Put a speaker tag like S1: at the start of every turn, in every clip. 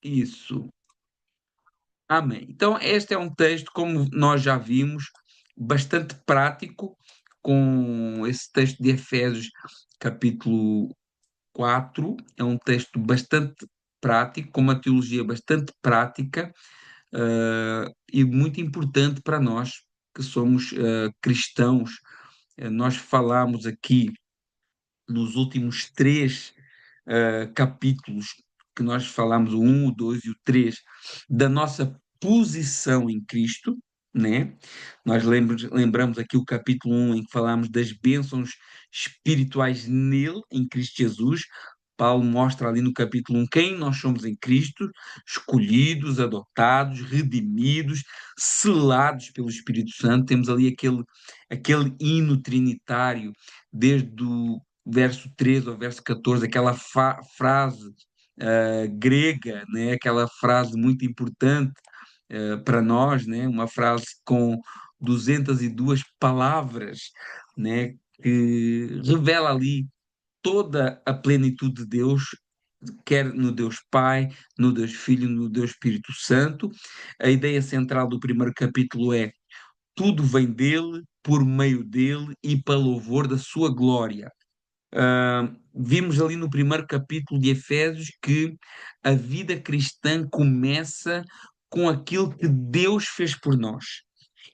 S1: Isso. Amém. Então, este é um texto, como nós já vimos, bastante prático, com esse texto de Efésios, capítulo 4. É um texto bastante prático, com uma teologia bastante prática, e muito importante para nós que somos cristãos. Nós falamos aqui nos últimos três capítulos que nós falamos, o 1, o 2 e o 3, da nossa posição em Cristo, né? Nós lembramos aqui o capítulo 1 em que falamos das bênçãos espirituais nele, em Cristo Jesus. Paulo mostra ali no capítulo 1 quem nós somos em Cristo, escolhidos, adotados, redimidos, selados pelo Espírito Santo. Temos ali aquele hino trinitário, desde o verso 13 ao verso 14, aquela frase grega, né? Aquela frase muito importante para nós, né? Uma frase com 202 palavras, né? Que revela ali toda a plenitude de Deus, quer no Deus Pai, no Deus Filho, no Deus Espírito Santo. A ideia central do primeiro capítulo é: tudo vem dele, por meio dele e para louvor da sua glória. Vimos ali no primeiro capítulo de Efésios que a vida cristã começa com aquilo que Deus fez por nós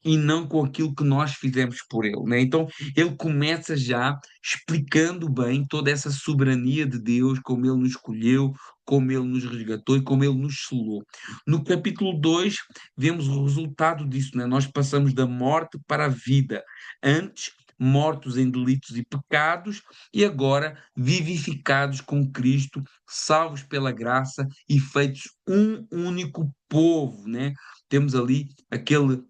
S1: e não com aquilo que nós fizemos por ele, né? Então, ele começa já explicando bem toda essa soberania de Deus, como ele nos escolheu, como ele nos resgatou e como ele nos selou. No capítulo 2 vemos o resultado disso, né? Nós passamos da morte para a vida. Antes, mortos em delitos e pecados, e agora vivificados com Cristo, salvos pela graça e feitos um único povo, né? Temos ali aquele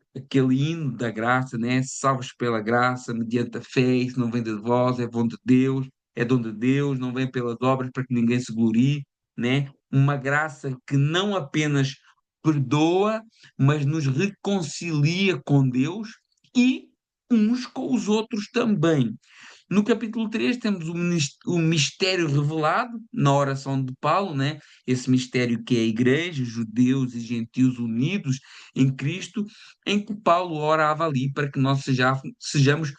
S1: hino da graça, né? Salvos pela graça, mediante a fé, isso não vem de vós, é dom de Deus, não vem pelas obras para que ninguém se glorie, né? Uma graça que não apenas perdoa, mas nos reconcilia com Deus e uns com os outros também. No capítulo 3 temos o mistério revelado na oração de Paulo, né? Esse mistério que é a igreja, judeus e gentios unidos em Cristo, em que Paulo orava ali para que nós sejamos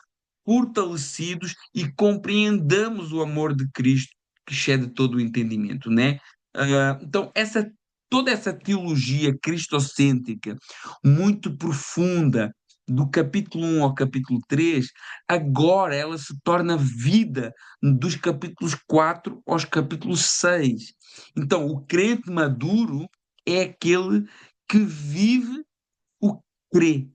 S1: fortalecidos e compreendamos o amor de Cristo que excede todo o entendimento, né? Então, toda essa teologia cristocêntrica, muito profunda, do capítulo 1 ao capítulo 3, agora ela se torna vida dos capítulos 4 aos capítulos 6. Então, o crente maduro é aquele que vive o que crê,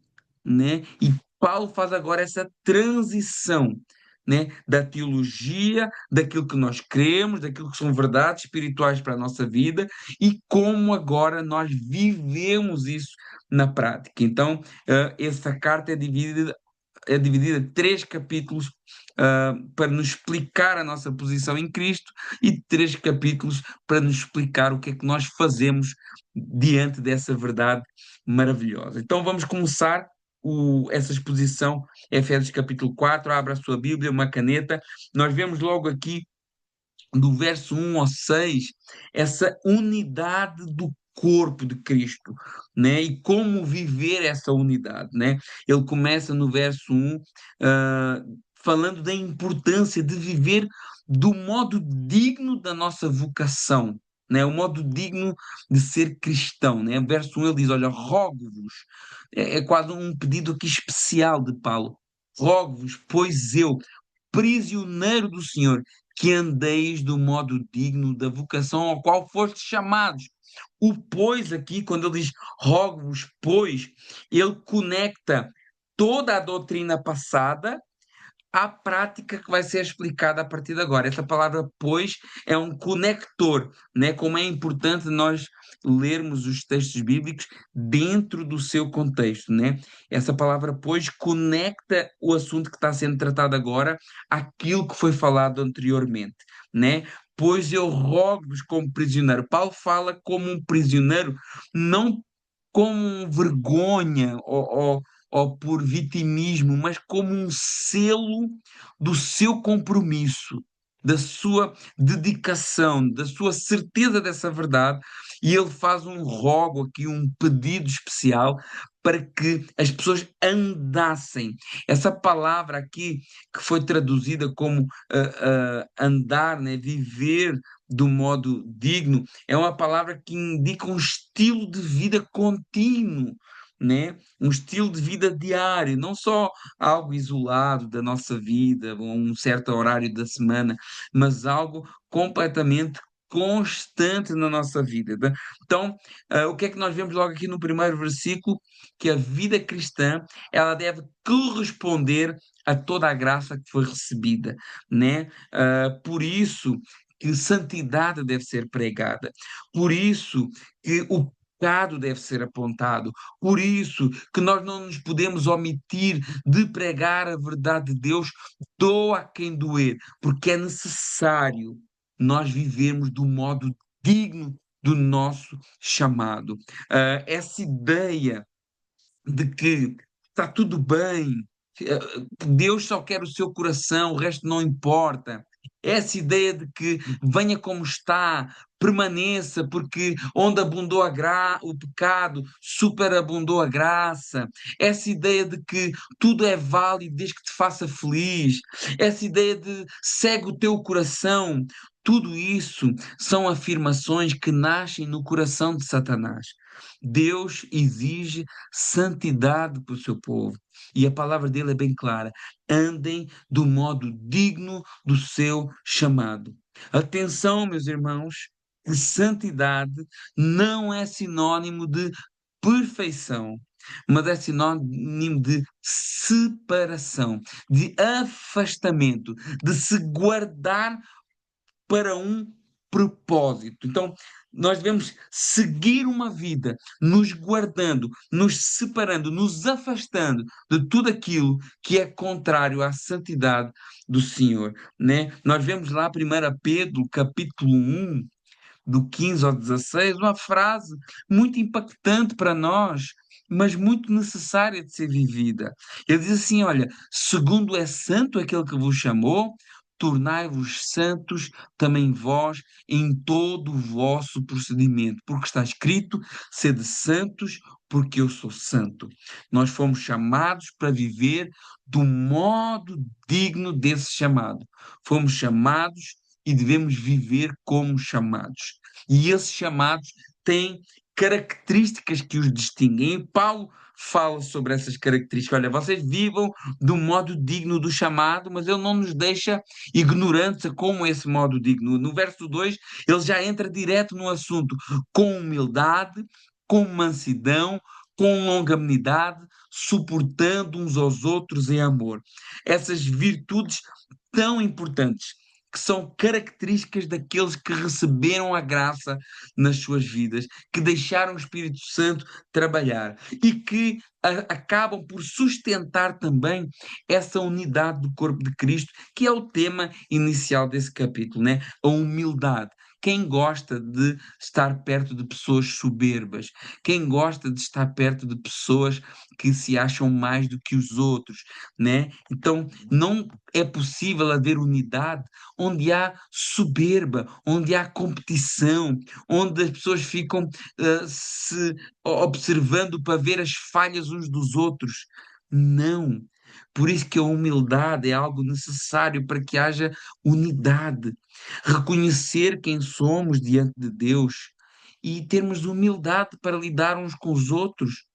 S1: né? E Paulo faz agora essa transição, né? Da teologia, daquilo que nós cremos, daquilo que são verdades espirituais para a nossa vida e como agora nós vivemos isso na prática. Então, essa carta é dividida em três capítulos para nos explicar a nossa posição em Cristo e três capítulos para nos explicar o que é que nós fazemos diante dessa verdade maravilhosa. Então vamos começar essa exposição, Efésios capítulo 4. Abra a sua Bíblia, uma caneta. Nós vemos logo aqui do verso 1 ao 6, essa unidade do corpo de Cristo, né? E como viver essa unidade, né? Ele começa no verso 1, ah, falando da importância de viver do modo digno da nossa vocação, né? O modo digno de ser cristão, né? Verso 1 ele diz, olha, rogo-vos, é quase um pedido aqui especial de Paulo, rogo-vos, pois eu, prisioneiro do Senhor, que andeis do modo digno da vocação ao qual fostes chamados. O pois aqui, quando ele diz rogo-vos, pois, ele conecta toda a doutrina passada à prática que vai ser explicada a partir de agora. Essa palavra pois é um conector, né? Como é importante nós lermos os textos bíblicos dentro do seu contexto, né? Essa palavra pois conecta o assunto que está sendo tratado agora àquilo que foi falado anteriormente, né? Pois eu rogo-vos como prisioneiro. Paulo fala como um prisioneiro, não com vergonha ou por vitimismo, mas como um selo do seu compromisso, da sua dedicação, da sua certeza dessa verdade, e ele faz um rogo aqui, um pedido especial para que as pessoas andassem. Essa palavra aqui, que foi traduzida como andar, né, viver do modo digno, é uma palavra que indica um estilo de vida contínuo, né? Um estilo de vida diário, não só algo isolado da nossa vida, ou um certo horário da semana, mas algo completamente constante na nossa vida. Tá? Então, o que é que nós vemos logo aqui no primeiro versículo? Que a vida cristã, ela deve corresponder a toda a graça que foi recebida, né? Por isso que santidade deve ser pregada, por isso que o pecado deve ser apontado, por isso que nós não nos podemos omitir de pregar a verdade de Deus, doa a quem doer, porque é necessário nós vivermos do modo digno do nosso chamado. Essa ideia de que está tudo bem, eh, Deus só quer o seu coração, o resto não importa. Essa ideia de que venha como está, permaneça, porque onde abundou o pecado, superabundou a graça. Essa ideia de que tudo é válido desde que te faça feliz. Essa ideia de segue o teu coração. Tudo isso são afirmações que nascem no coração de Satanás. Deus exige santidade para o seu povo. E a palavra dele é bem clara: andem do modo digno do seu chamado. Atenção, meus irmãos, que santidade não é sinônimo de perfeição, mas é sinônimo de separação, de afastamento, de se guardar para um propósito. Então, nós devemos seguir uma vida nos guardando, nos separando, nos afastando de tudo aquilo que é contrário à santidade do Senhor, né? Nós vemos lá 1 Pedro, capítulo 1, do 15 ao 16, uma frase muito impactante para nós, mas muito necessária de ser vivida. Ele diz assim: olha, segundo é santo aquele que vos chamou, tornai-vos santos também vós em todo o vosso procedimento, porque está escrito: sede santos, porque eu sou santo. Nós fomos chamados para viver do modo digno desse chamado. Fomos chamados e devemos viver como chamados. E esses chamados têm características que os distinguem. E Paulo fala sobre essas características. Olha, vocês vivam do modo digno do chamado, mas ele não nos deixa ignorantes a como esse modo digno. No verso 2, ele já entra direto no assunto, com humildade, com mansidão, com longanimidade, suportando uns aos outros em amor. Essas virtudes tão importantes que são características daqueles que receberam a graça nas suas vidas, que deixaram o Espírito Santo trabalhar e que acabam por sustentar também essa unidade do corpo de Cristo, que é o tema inicial desse capítulo, né? A humildade. Quem gosta de estar perto de pessoas soberbas? Quem gosta de estar perto de pessoas que se acham mais do que os outros, né? Então, não é possível haver unidade onde há soberba, onde há competição, onde as pessoas ficam se observando para ver as falhas uns dos outros. Não. Por isso que a humildade é algo necessário para que haja unidade. Reconhecer quem somos diante de Deus e termos humildade para lidar uns com os outros,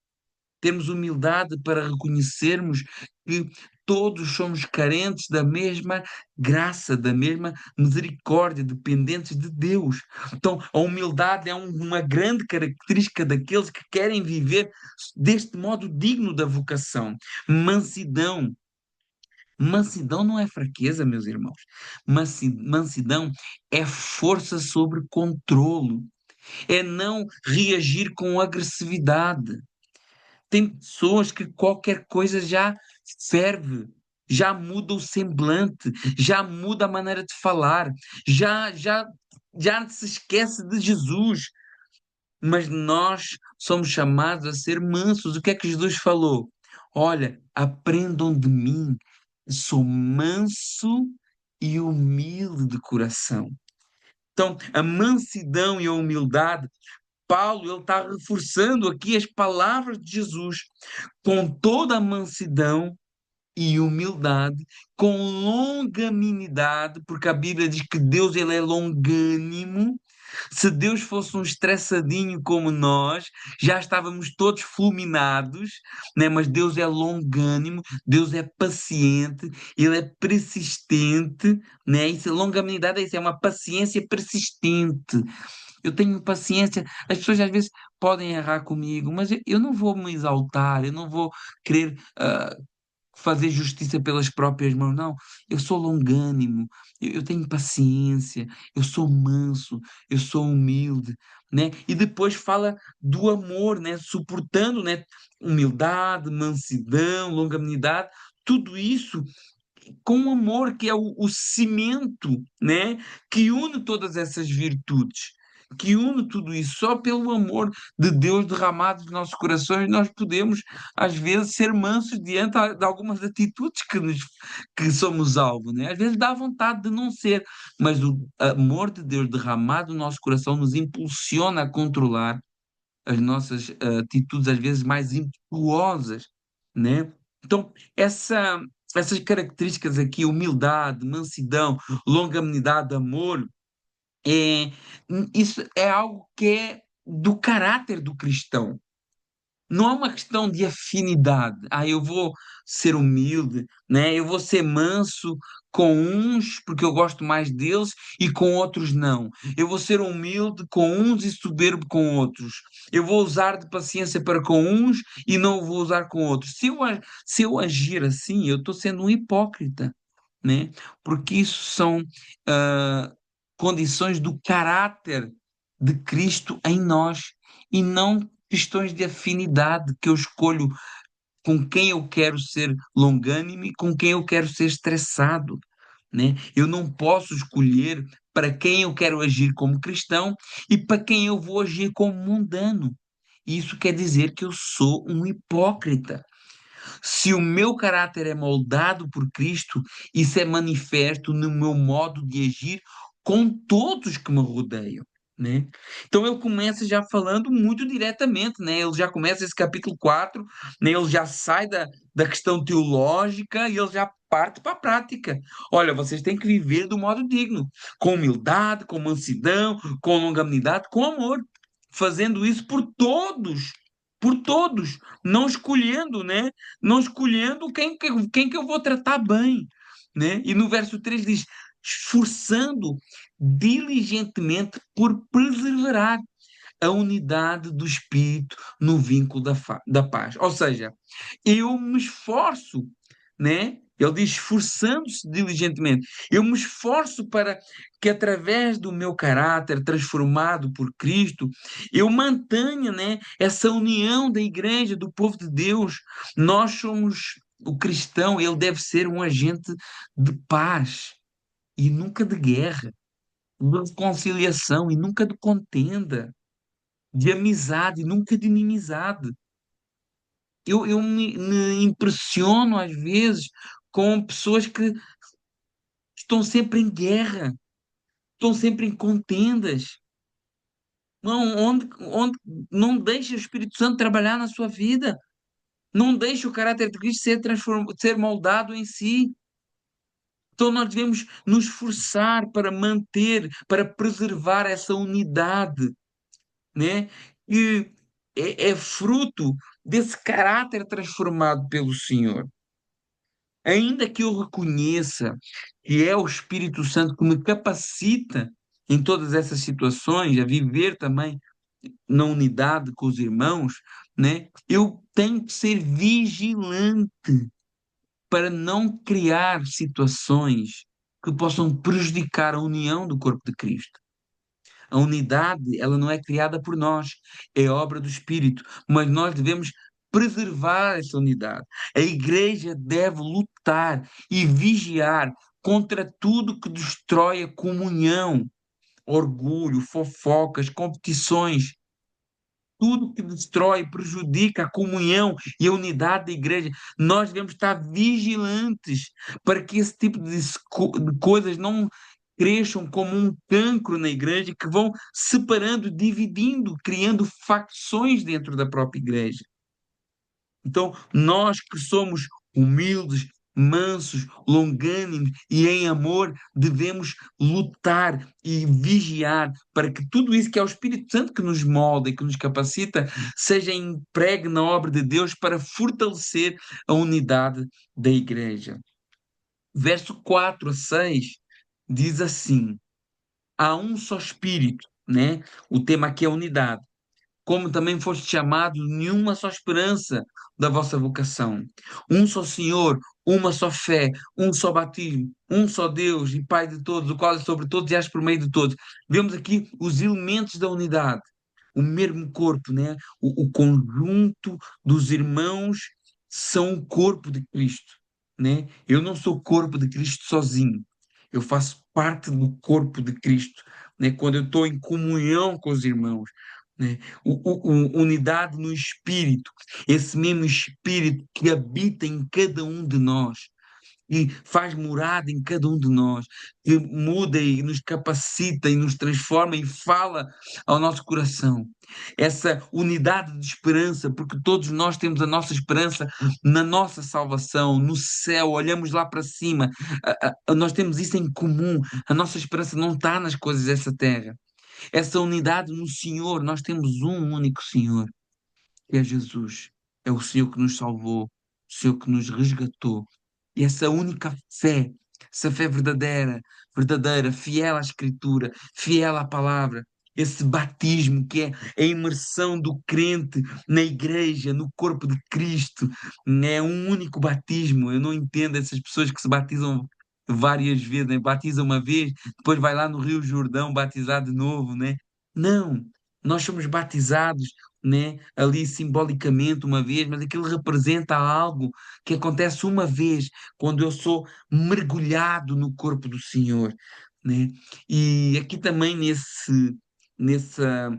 S1: temos humildade para reconhecermos que todos somos carentes da mesma graça, da mesma misericórdia, dependentes de Deus. Então, a humildade é uma grande característica daqueles que querem viver deste modo digno da vocação. Mansidão. Mansidão não é fraqueza, meus irmãos. Mansidão é força sobre controlo. É não reagir com agressividade. Tem pessoas que qualquer coisa já ferve, já muda o semblante, já muda a maneira de falar, já, já, já se esquece de Jesus. Mas nós somos chamados a ser mansos. O que é que Jesus falou? Olha, aprendam de mim, sou manso e humilde de coração. Então, a mansidão e a humildade, Paulo ele está reforçando aqui as palavras de Jesus, com toda a mansidão e humildade, com longanimidade, porque a Bíblia diz que Deus ele é longânimo. Se Deus fosse um estressadinho como nós, já estávamos todos fulminados, né? Mas Deus é longânimo, Deus é paciente, Ele é persistente, né? Isso, longanimidade é isso, é uma paciência persistente. Eu tenho paciência. As pessoas às vezes podem errar comigo, mas eu não vou me exaltar, eu não vou querer fazer justiça pelas próprias mãos. Não, eu sou longânimo, eu tenho paciência, eu sou manso, eu sou humilde, né? E depois fala do amor, né? Suportando, né? Humildade, mansidão, longanimidade, tudo isso com o amor, que é o cimento, né? Que une todas essas virtudes, que une tudo isso. Só pelo amor de Deus derramado nos nossos corações, nós podemos, às vezes, ser mansos diante de algumas atitudes que somos alvo, né? Às vezes dá vontade de não ser, mas o amor de Deus derramado no nosso coração nos impulsiona a controlar as nossas atitudes, às vezes mais impetuosas, né? Então, essas características aqui, humildade, mansidão, longanimidade, amor, é, isso é algo que é do caráter do cristão. Não é uma questão de afinidade. Ah, eu vou ser humilde, né? Eu vou ser manso com uns porque eu gosto mais deles e com outros não. Eu vou ser humilde com uns e soberbo com outros. Eu vou usar de paciência para com uns e não vou usar com outros. Se eu agir assim, eu estou sendo um hipócrita, né? Porque isso são ah, condições do caráter de Cristo em nós e não questões de afinidade que eu escolho com quem eu quero ser longânimo e com quem eu quero ser estressado, né? Eu não posso escolher para quem eu quero agir como cristão e para quem eu vou agir como mundano. Isso quer dizer que eu sou um hipócrita. Se o meu caráter é moldado por Cristo, isso é manifesto no meu modo de agir com todos que me rodeiam, né? Então ele começa já falando muito diretamente, né? Ele já começa esse capítulo 4, né? Ele já sai da questão teológica e ele já parte para a prática. Olha, vocês têm que viver do modo digno, com humildade, com mansidão, com longanimidade, com amor, fazendo isso por todos, não escolhendo, né? Não escolhendo quem que eu vou tratar bem, né? E no verso 3 diz: esforçando diligentemente por preservar a unidade do espírito no vínculo da paz. Ou seja, eu me esforço, né? Ele diz esforçando-se diligentemente. Eu me esforço para que através do meu caráter transformado por Cristo, eu mantenha, né, essa união da igreja, do povo de Deus. Nós somos o cristão, ele deve ser um agente de paz e nunca de guerra, de reconciliação e nunca de contenda, de amizade e nunca de inimizade. Eu me impressiono às vezes com pessoas que estão sempre em guerra, estão sempre em contendas. Não, onde não deixa o Espírito Santo trabalhar na sua vida, não deixa o caráter de Cristo ser moldado em si. Então nós devemos nos esforçar para manter, para preservar essa unidade, né? Que é fruto desse caráter transformado pelo Senhor. Ainda que eu reconheça que é o Espírito Santo que me capacita em todas essas situações, a viver também na unidade com os irmãos, né? Eu tenho que ser vigilante para não criar situações que possam prejudicar a união do corpo de Cristo. A unidade, ela não é criada por nós, é obra do Espírito, mas nós devemos preservar essa unidade. A igreja deve lutar e vigiar contra tudo que destrói a comunhão, orgulho, fofocas, competições. tudo que destrói, prejudica a comunhão e a unidade da igreja. Nós devemos estar vigilantes para que esse tipo de coisas não cresçam como um cancro na igreja, que vão separando, dividindo, criando facções dentro da própria igreja. Então, nós que somos humildes, mansos, longânimos e em amor, devemos lutar e vigiar para que tudo isso que é o Espírito Santo que nos molda e que nos capacita seja empregue na obra de Deus para fortalecer a unidade da igreja. Verso 4 a 6 diz assim: há um só Espírito, né? O tema aqui é unidade, como também foste chamados, nenhuma só esperança da vossa vocação. Um só Senhor, uma só fé, um só batismo, um só Deus e Pai de todos, o qual é sobre todos e age por meio de todos. Vemos aqui os elementos da unidade, o mesmo corpo, né? O conjunto dos irmãos são o corpo de Cristo, né? Eu não sou o corpo de Cristo sozinho. Eu faço parte do corpo de Cristo, né? Quando eu estou em comunhão com os irmãos, né? Unidade no Espírito, esse mesmo Espírito que habita em cada um de nós e faz morada em cada um de nós, que muda e nos capacita e nos transforma e fala ao nosso coração. Essa unidade de esperança, porque todos nós temos a nossa esperança na nossa salvação, no céu, olhamos lá para cima, nós temos isso em comum, a nossa esperança não está nas coisas dessa terra. Essa unidade no Senhor, nós temos um único Senhor, que é Jesus. É o Senhor que nos salvou, o Senhor que nos resgatou. E essa única fé, essa fé verdadeira, verdadeira, fiel à Escritura, fiel à palavra, esse batismo que é a imersão do crente na igreja, no corpo de Cristo, é um único batismo. Eu não entendo essas pessoas que se batizam várias vezes, né? Batiza uma vez, depois vai lá no Rio Jordão batizar de novo, né? Não, nós somos batizados, né, ali simbolicamente uma vez, mas aquilo representa algo que acontece uma vez quando eu sou mergulhado no corpo do Senhor, né? E aqui também nessa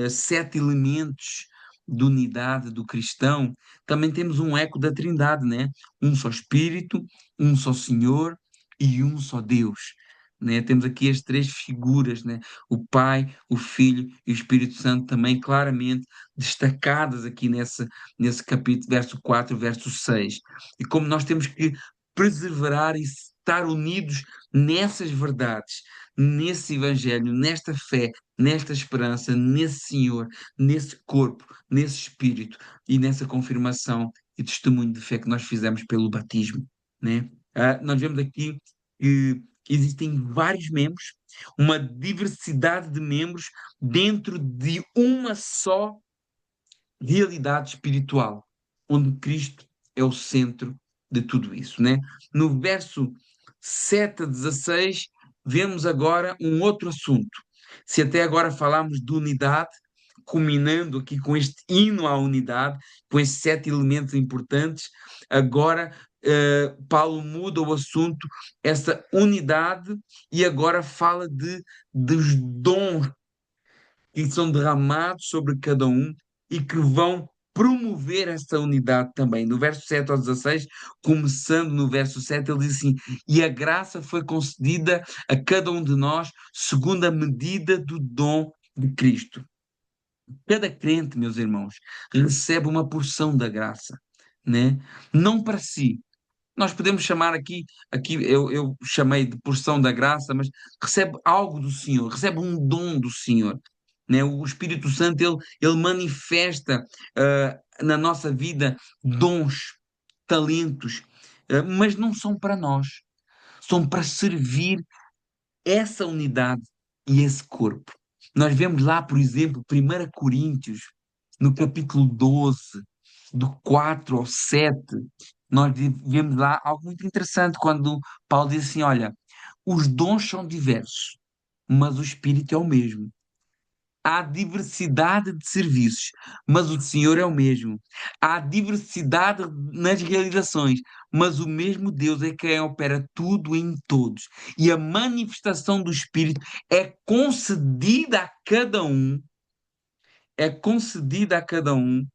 S1: sete elementos de unidade do cristão, também temos um eco da Trindade, né? Um só Espírito, um só Senhor e um só Deus. Né? Temos aqui as três figuras, né? O Pai, o Filho e o Espírito Santo também claramente destacadas aqui nesse capítulo, verso 4, verso 6. E como nós temos que perseverar e estar unidos nessas verdades, nesse Evangelho, nesta fé, nesta esperança, nesse Senhor, nesse corpo, nesse Espírito e nessa confirmação e testemunho de fé que nós fizemos pelo batismo, né? Nós vemos aqui que existem vários membros, uma diversidade de membros dentro de uma só realidade espiritual, onde Cristo é o centro de tudo isso, né? No verso 7 a 16, vemos agora um outro assunto. Se até agora falámos de unidade, culminando aqui com este hino à unidade, com esses sete elementos importantes, agora Paulo muda o assunto, essa unidade, e agora fala dos dons que são derramados sobre cada um e que vão promover essa unidade também. No verso 7 ao 16, começando no verso 7, ele diz assim: e a graça foi concedida a cada um de nós segundo a medida do dom de Cristo. Cada crente, meus irmãos, recebe uma porção da graça, né? Não para si. Nós podemos chamar aqui eu chamei de porção da graça, mas recebe algo do Senhor, recebe um dom do Senhor, né? O Espírito Santo, ele manifesta na nossa vida dons, talentos, mas não são para nós, são para servir essa unidade e esse corpo. Nós vemos lá, por exemplo, 1 Coríntios, no capítulo 12, do 4 ao 7, nós vemos lá algo muito interessante quando Paulo diz assim: olha, os dons são diversos, mas o Espírito é o mesmo. Há diversidade de serviços, mas o Senhor é o mesmo. Há diversidade nas realizações, mas o mesmo Deus é quem opera tudo em todos. E a manifestação do Espírito é concedida a cada um é concedida a cada um,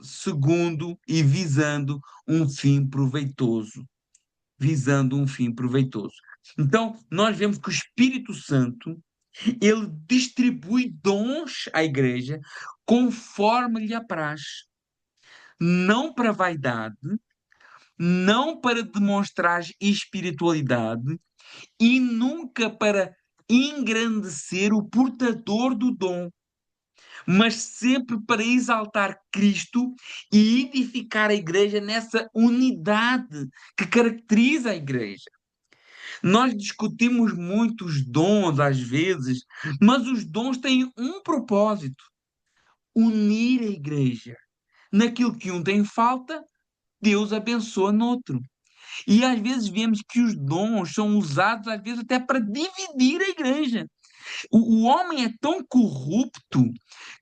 S1: segundo e visando um fim proveitoso. Visando um fim proveitoso. Então, nós vemos que o Espírito Santo, ele distribui dons à igreja conforme lhe apraz. Não para vaidade, não para demonstrar espiritualidade e nunca para engrandecer o portador do dom, mas sempre para exaltar Cristo e edificar a igreja nessa unidade que caracteriza a igreja. Nós discutimos muito os dons às vezes, mas os dons têm um propósito: unir a igreja. Naquilo que um tem falta, Deus abençoa no outro. E às vezes vemos que os dons são usados, às vezes, até para dividir a igreja. O homem é tão corrupto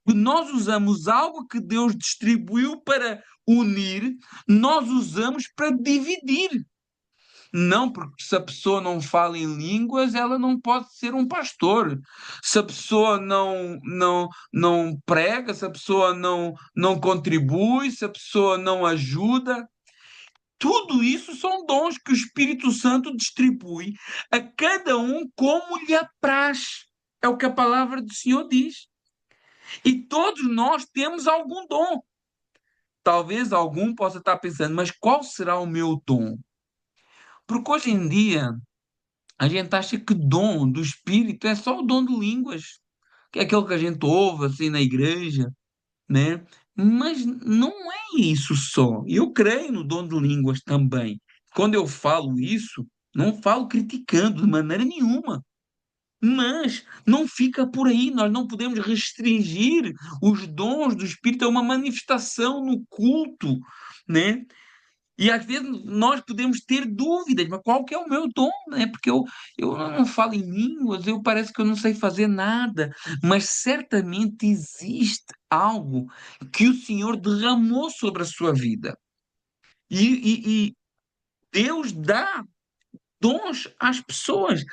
S1: que nós usamos algo que Deus distribuiu para unir, nós usamos para dividir. Não, porque se a pessoa não fala em línguas, ela não pode ser um pastor. Se a pessoa não prega, se a pessoa não contribui, se a pessoa não ajuda, tudo isso são dons que o Espírito Santo distribui a cada um como lhe apraz. É o que a palavra do Senhor diz. E todos nós temos algum dom. Talvez algum possa estar pensando, mas qual será o meu dom? Porque hoje em dia a gente acha que dom do Espírito é só o dom de línguas, que é aquele que a gente ouve assim na igreja, né? Mas não é isso só. Eu creio no dom de línguas também. Quando eu falo isso, não falo criticando de maneira nenhuma. Mas não fica por aí, nós não podemos restringir os dons do Espírito a uma manifestação no culto, né? E às vezes nós podemos ter dúvidas, mas qual que é o meu dom, né? Porque eu não falo em línguas, eu parece que eu não sei fazer nada, mas certamente existe algo que o Senhor derramou sobre a sua vida. E Deus dá dons às pessoas,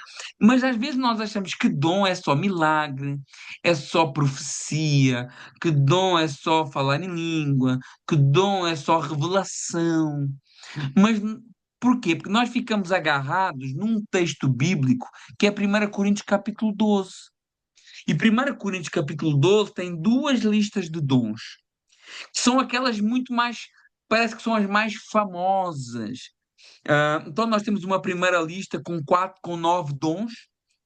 S1: mas às vezes nós achamos que dom é só milagre, é só profecia, que dom é só falar em língua, que dom é só revelação. Mas porquê? Porque nós ficamos agarrados num texto bíblico que é 1 Coríntios capítulo 12. E 1 Coríntios capítulo 12 tem duas listas de dons, que são aquelas muito mais, parece que são as mais famosas. Então nós temos uma primeira lista com 9 dons,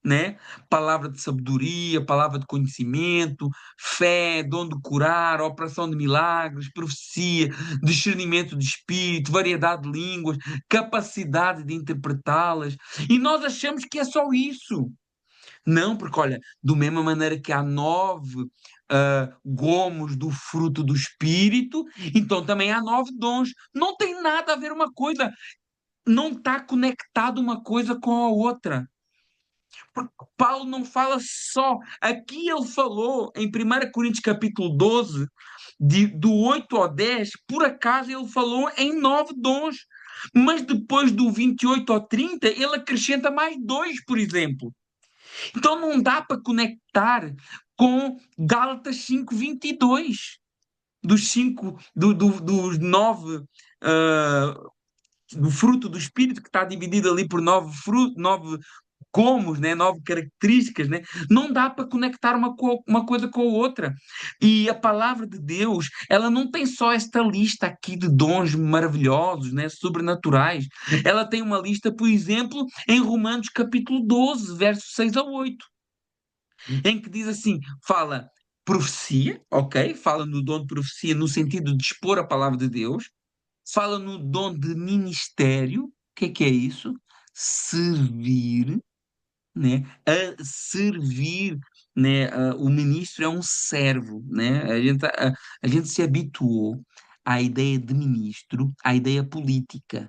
S1: né? Palavra de sabedoria, palavra de conhecimento, fé, dom de curar, operação de milagres, profecia, discernimento de espírito, variedade de línguas, capacidade de interpretá-las. E nós achamos que é só isso. Não, porque olha, da mesma maneira que há 9 gomos do fruto do Espírito, então também há 9 dons. Não tem nada a ver uma coisa, não está conectado uma coisa com a outra. Porque Paulo não fala só. Aqui ele falou em 1 Coríntios capítulo 12, do 8 ao 10, por acaso ele falou em 9 dons. Mas depois do 28 ao 30, ele acrescenta mais 2, por exemplo. Então não dá para conectar com Gálatas 5:22. Dos 9 do fruto do Espírito, que está dividido ali por 9 gomos, né? 9 características, né? Não dá para conectar uma coisa com a outra. E a palavra de Deus, ela não tem só esta lista aqui de dons maravilhosos, né? Sobrenaturais. Ela tem uma lista, por exemplo, em Romanos capítulo 12, versos 6 a 8, em que diz assim, fala profecia, ok? Fala no dom de profecia no sentido de expor a palavra de Deus, fala no dom de ministério. O que é isso? Servir, né? A servir, né? O ministro é um servo, né? A gente se habituou à ideia de ministro, à ideia política.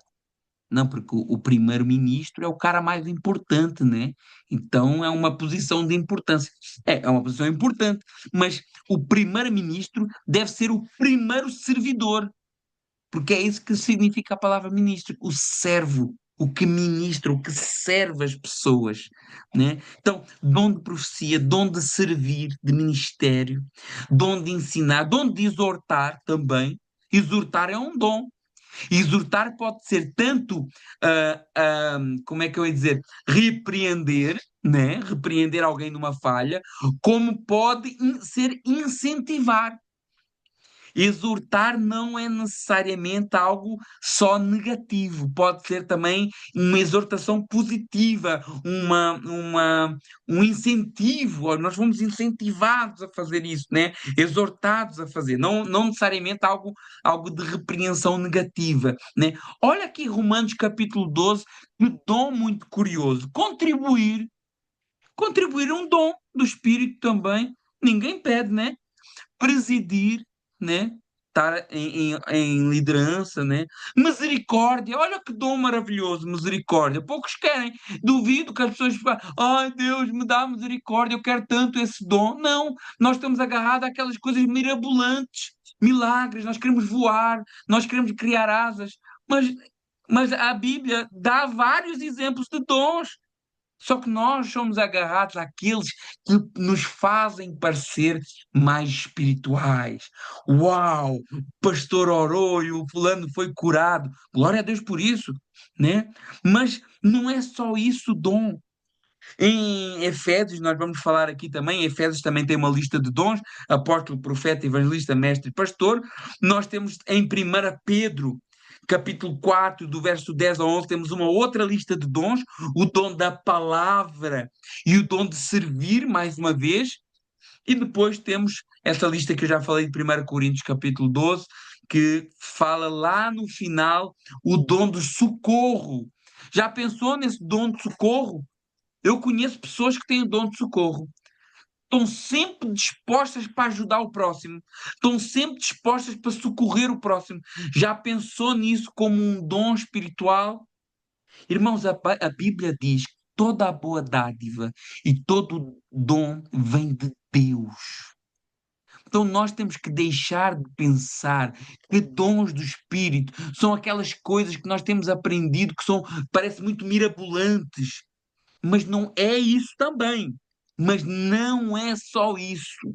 S1: Não, porque o primeiro-ministro é o cara mais importante, né? Então é uma posição de importância. É uma posição importante, mas o primeiro-ministro deve ser o primeiro servidor, porque é isso que significa a palavra ministro, o servo, o que ministra, o que serve as pessoas, né? Então, dom de profecia, dom de servir, de ministério, dom de ensinar, dom de exortar também. Exortar é um dom. Exortar pode ser tanto, como é que eu ia dizer, repreender, né? Repreender alguém numa falha, como pode ser incentivar. Exortar não é necessariamente algo só negativo, pode ser também uma exortação positiva, um incentivo. Nós fomos incentivados a fazer isso, né? Exortados a fazer, não necessariamente algo de repreensão negativa, né? Olha aqui Romanos capítulo 12, que dom muito curioso. Contribuir. Contribuir é um dom do Espírito também. Ninguém pede, né? Presidir, né? Estar em liderança, né? Misericórdia, olha que dom maravilhoso, misericórdia. Poucos querem. Duvido que as pessoas falem, ai Deus, me dá misericórdia, eu quero tanto esse dom. Não, nós estamos agarrados àquelas coisas mirabolantes, milagres, nós queremos voar, nós queremos criar asas, mas, mas a Bíblia dá vários exemplos de dons. Só que nós somos agarrados àqueles que nos fazem parecer mais espirituais. Uau! O pastor orou e o fulano foi curado. Glória a Deus por isso, né? Mas não é só isso o dom. Em Efésios, nós vamos falar aqui também, Efésios também tem uma lista de dons, apóstolo, profeta, evangelista, mestre e pastor. Nós temos em 1 Pedro, capítulo 4, do verso 10 ao 11, temos uma outra lista de dons, o dom da palavra e o dom de servir, mais uma vez. E depois temos essa lista que eu já falei de 1 Coríntios, capítulo 12, que fala lá no final o dom de socorro. Já pensou nesse dom de socorro? Eu conheço pessoas que têm o dom de socorro. Estão sempre dispostas para ajudar o próximo. Estão sempre dispostas para socorrer o próximo. Já pensou nisso como um dom espiritual? Irmãos, a Bíblia diz que toda a boa dádiva e todo dom vem de Deus. Então nós temos que deixar de pensar que dons do Espírito são aquelas coisas que nós temos aprendido que são, parece muito mirabolantes. Mas não é isso também. Mas não é só isso.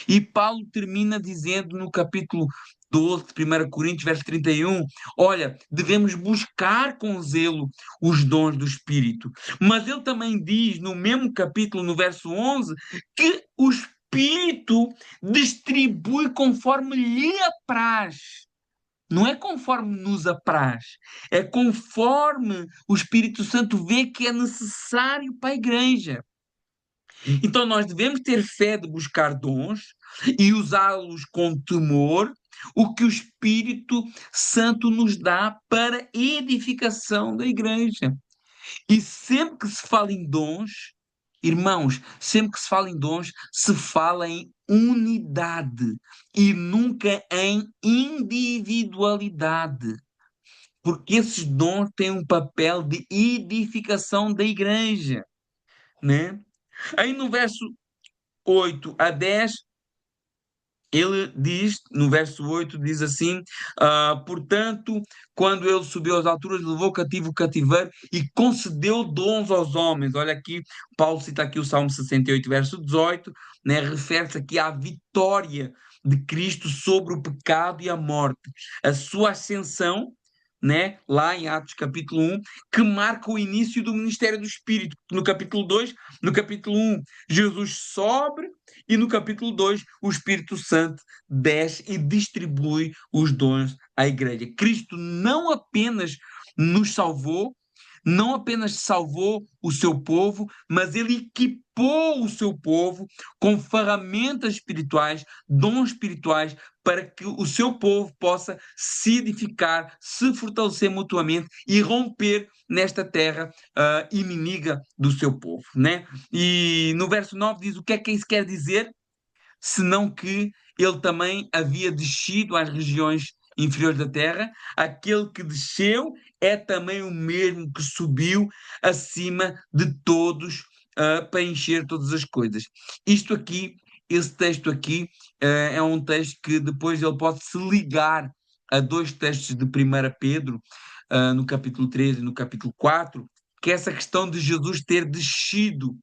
S1: E Paulo termina dizendo no capítulo 12 de 1 Coríntios, verso 31, olha, devemos buscar com zelo os dons do Espírito. Mas ele também diz, no mesmo capítulo, no verso 11, que o Espírito distribui conforme lhe apraz. Não é conforme nos apraz, é conforme o Espírito Santo vê que é necessário para a igreja. Então nós devemos ter fé de buscar dons e usá-los com temor, o que o Espírito Santo nos dá para edificação da igreja. E sempre que se fala em dons, irmãos, sempre que se fala em dons, se fala em unidade e nunca em individualidade. Porque esses dons têm um papel de edificação da igreja, né? Aí no verso 8 a 10 ele diz, no verso 8, diz assim: portanto, quando ele subiu às alturas, levou cativo o cativeiro e concedeu dons aos homens. Olha aqui, Paulo cita aqui o Salmo 68, verso 18, né? Refere-se aqui à vitória de Cristo sobre o pecado e a morte, a sua ascensão, né? Lá em Atos capítulo 1, que marca o início do ministério do Espírito. No capítulo 2, no capítulo 1, Jesus sobe e no capítulo 2, o Espírito Santo desce e distribui os dons à igreja. Cristo não apenas nos salvou, não apenas salvou o seu povo, mas ele equipou o seu povo com ferramentas espirituais, dons espirituais, para que o seu povo possa se edificar, se fortalecer mutuamente e romper nesta terra inimiga do seu povo, né? E no verso 9 diz o que é que isso quer dizer? Senão que ele também havia descido às regiões inferiores da terra, aquele que desceu é também o mesmo que subiu acima de todos para encher todas as coisas. Isto aqui, esse texto aqui, é um texto que depois ele pode se ligar a dois textos de 1 Pedro, no capítulo 13 e no capítulo 4, que é essa questão de Jesus ter descido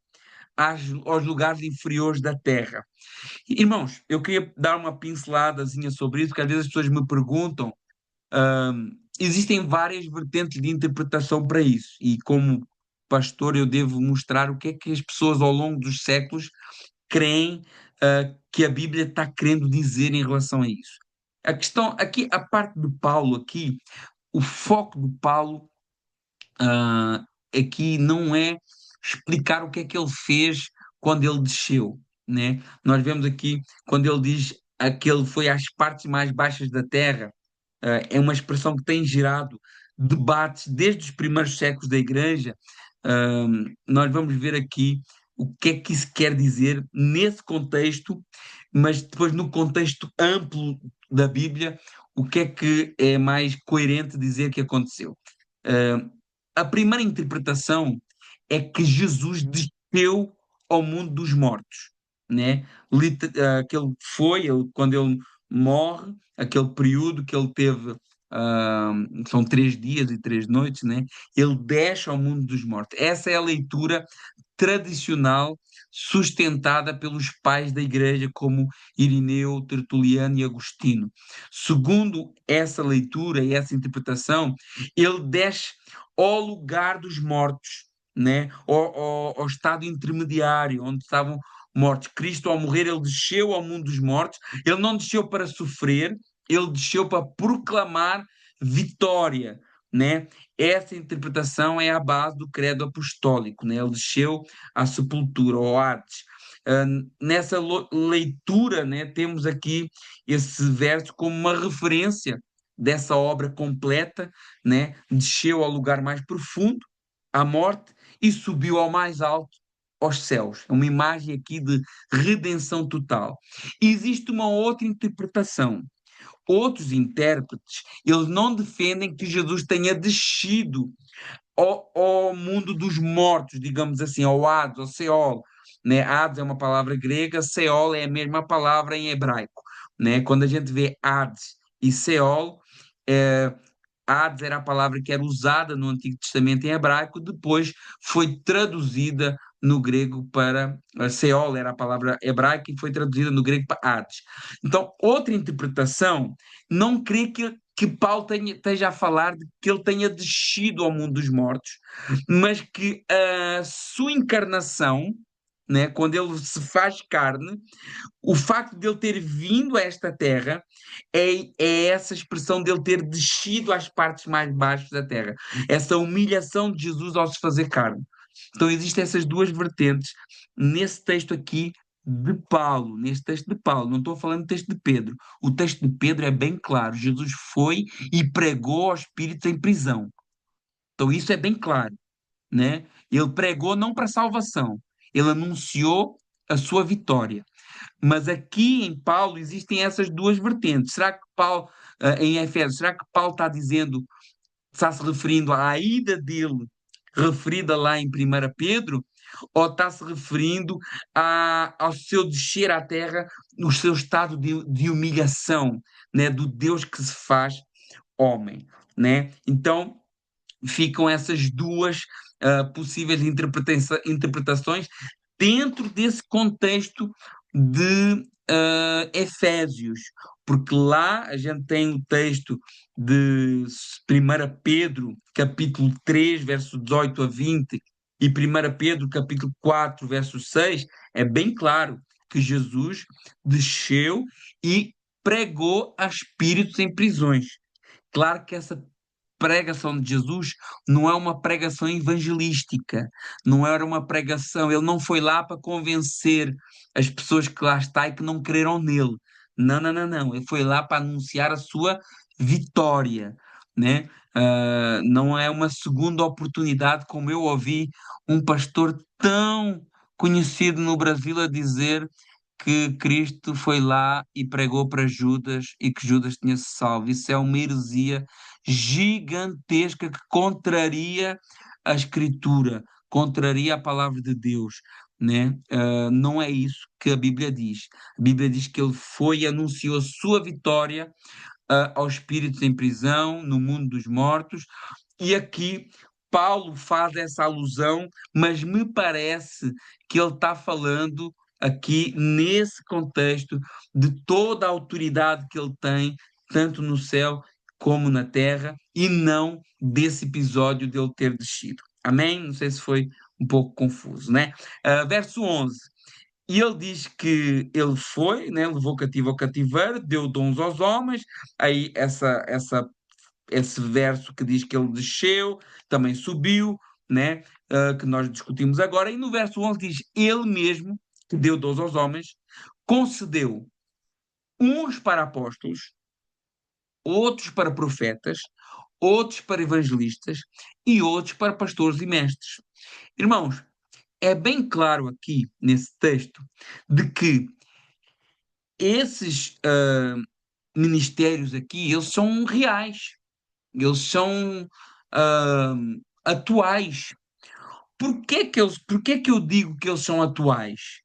S1: aos lugares inferiores da terra. Irmãos, eu queria dar uma pinceladazinha sobre isso, porque às vezes as pessoas me perguntam, existem várias vertentes de interpretação para isso, e como pastor eu devo mostrar o que é que as pessoas ao longo dos séculos creem, que a Bíblia está querendo dizer em relação a isso. A questão aqui, a parte de Paulo aqui, o foco de Paulo ah, aqui não é explicar o que é que ele fez quando ele desceu, né? Nós vemos aqui, quando ele diz que ele foi às partes mais baixas da terra, é uma expressão que tem gerado debates desde os primeiros séculos da Igreja. Nós vamos ver aqui o que é que isso quer dizer nesse contexto, mas depois no contexto amplo da Bíblia, o que é que é mais coerente dizer que aconteceu. Uh, a primeira interpretação é que Jesus desceu ao mundo dos mortos, né? Aquele foi, quando ele morre, aquele período que ele teve, são 3 dias e 3 noites, né? Ele desce ao mundo dos mortos. Essa é a leitura tradicional sustentada pelos pais da Igreja, como Irineu, Tertuliano e Agostinho. Segundo essa leitura e essa interpretação, ele desce ao lugar dos mortos, né? ao estado intermediário, onde estavam mortos. Cristo, ao morrer, ele desceu ao mundo dos mortos, ele não desceu para sofrer, ele desceu para proclamar vitória, né? Essa interpretação é a base do credo apostólico, né? Ele desceu à sepultura, ao Hades. Nessa leitura, né, temos aqui esse verso como uma referência dessa obra completa, né? Desceu ao lugar mais profundo, à morte, e subiu ao mais alto, aos céus. É uma imagem aqui de redenção total. Existe uma outra interpretação. Outros intérpretes, eles não defendem que Jesus tenha descido ao mundo dos mortos, digamos assim, ao Hades, ao Seol, né? Hades é uma palavra grega, Seol é a mesma palavra em hebraico, né? Quando a gente vê Hades e Seol, é, Hades era a palavra que era usada no Antigo Testamento em hebraico, depois foi traduzida no grego para Seol, era a palavra hebraica, e foi traduzida no grego para Hades. Então, outra interpretação não crê que Paulo esteja a falar de que ele tenha descido ao mundo dos mortos, mas que a sua encarnação, né, quando ele se faz carne, o facto de ele ter vindo a esta terra é essa expressão dele ter descido às partes mais baixas da terra. Essa humilhação de Jesus ao se fazer carne. Então existem essas duas vertentes nesse texto aqui de Paulo, neste texto de Paulo. Não estou falando do texto de Pedro. O texto de Pedro é bem claro. Jesus foi e pregou aos espíritos em prisão. Então isso é bem claro, né? Ele pregou não para salvação. Ele anunciou a sua vitória. Mas aqui em Paulo existem essas duas vertentes. Será que Paulo, em Efésios, será que Paulo está dizendo, está se referindo à ida dele, referida lá em 1 Pedro, ou está se referindo ao seu descer à terra, no seu estado de humilhação, né, do Deus que se faz homem, né? Então ficam essas duas possíveis interpretações dentro desse contexto de Efésios, porque lá a gente tem o texto de 1 Pedro, capítulo 3, verso 18 a 20, e 1 Pedro, capítulo 4, verso 6, é bem claro que Jesus desceu e pregou a espíritos em prisões. Claro que essa pregação de Jesus não é uma pregação evangelística, não era uma pregação, ele não foi lá para convencer as pessoas que lá está e que não creram nele. Não, não, não, não. Ele foi lá para anunciar a sua vitória, né? Não é uma segunda oportunidade, como eu ouvi um pastor tão conhecido no Brasil a dizer que Cristo foi lá e pregou para Judas e que Judas tinha-se salvo. Isso é uma heresia gigantesca que contraria a Escritura, contraria a palavra de Deus, né? Não é isso que a Bíblia diz. A Bíblia diz que ele foi e anunciou a sua vitória aos espíritos em prisão, no mundo dos mortos, e aqui Paulo faz essa alusão, mas me parece que ele está falando aqui nesse contexto de toda a autoridade que ele tem, tanto no céu como na terra, e não desse episódio dele ter descido. Amém? Não sei se foi um pouco confuso, né? Verso 11. E ele diz que ele foi, né, levou cativo ao cativeiro, deu dons aos homens, aí esse verso que diz que ele desceu, também subiu, né, que nós discutimos agora, e no verso 11 diz, ele mesmo, que deu dons aos homens, concedeu uns para apóstolos, outros para profetas, outros para evangelistas e outros para pastores e mestres. Irmãos, é bem claro aqui nesse texto de que esses ministérios aqui, eles são reais, eles são ah, atuais. Porquê que eu digo que eles são atuais?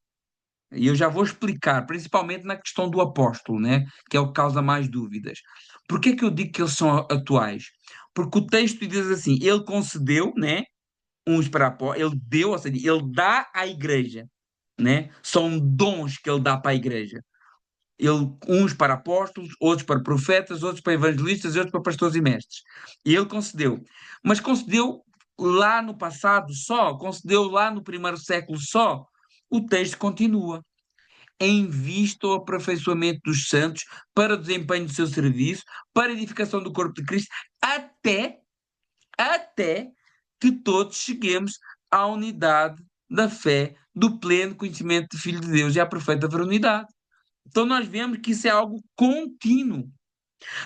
S1: E eu já vou explicar, principalmente na questão do apóstolo, né? Que é o que causa mais dúvidas. Porquê que eu digo que eles são atuais? Porque o texto diz assim, ele concedeu, né? Uns para apóstolos, ele deu, ou seja, ele dá à igreja, né? São dons que ele dá para a igreja. Uns para apóstolos, outros para profetas, outros para evangelistas e outros para pastores e mestres. E ele concedeu. Mas concedeu lá no passado só, concedeu lá no primeiro século só. O texto continua. Em vista ao aperfeiçoamento dos santos, para o desempenho do seu serviço, para a edificação do corpo de Cristo, até, até que todos cheguemos à unidade da fé, do pleno conhecimento do Filho de Deus e à perfeita varonidade. Então nós vemos que isso é algo contínuo.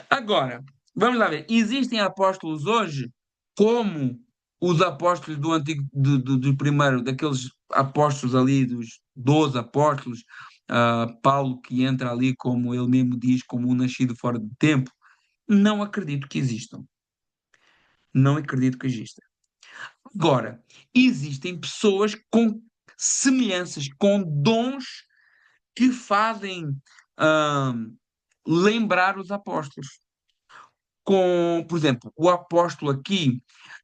S1: Agora, vamos lá ver. Existem apóstolos hoje como os apóstolos do antigo, do primeiro, daqueles apóstolos ali, dos 12 apóstolos, Paulo que entra ali, como ele mesmo diz, como um nascido fora de tempo. Não acredito que existam. Não acredito que existam. Agora, existem pessoas com semelhanças, com dons que fazem ah, lembrar os apóstolos. Por exemplo, o apóstolo aqui,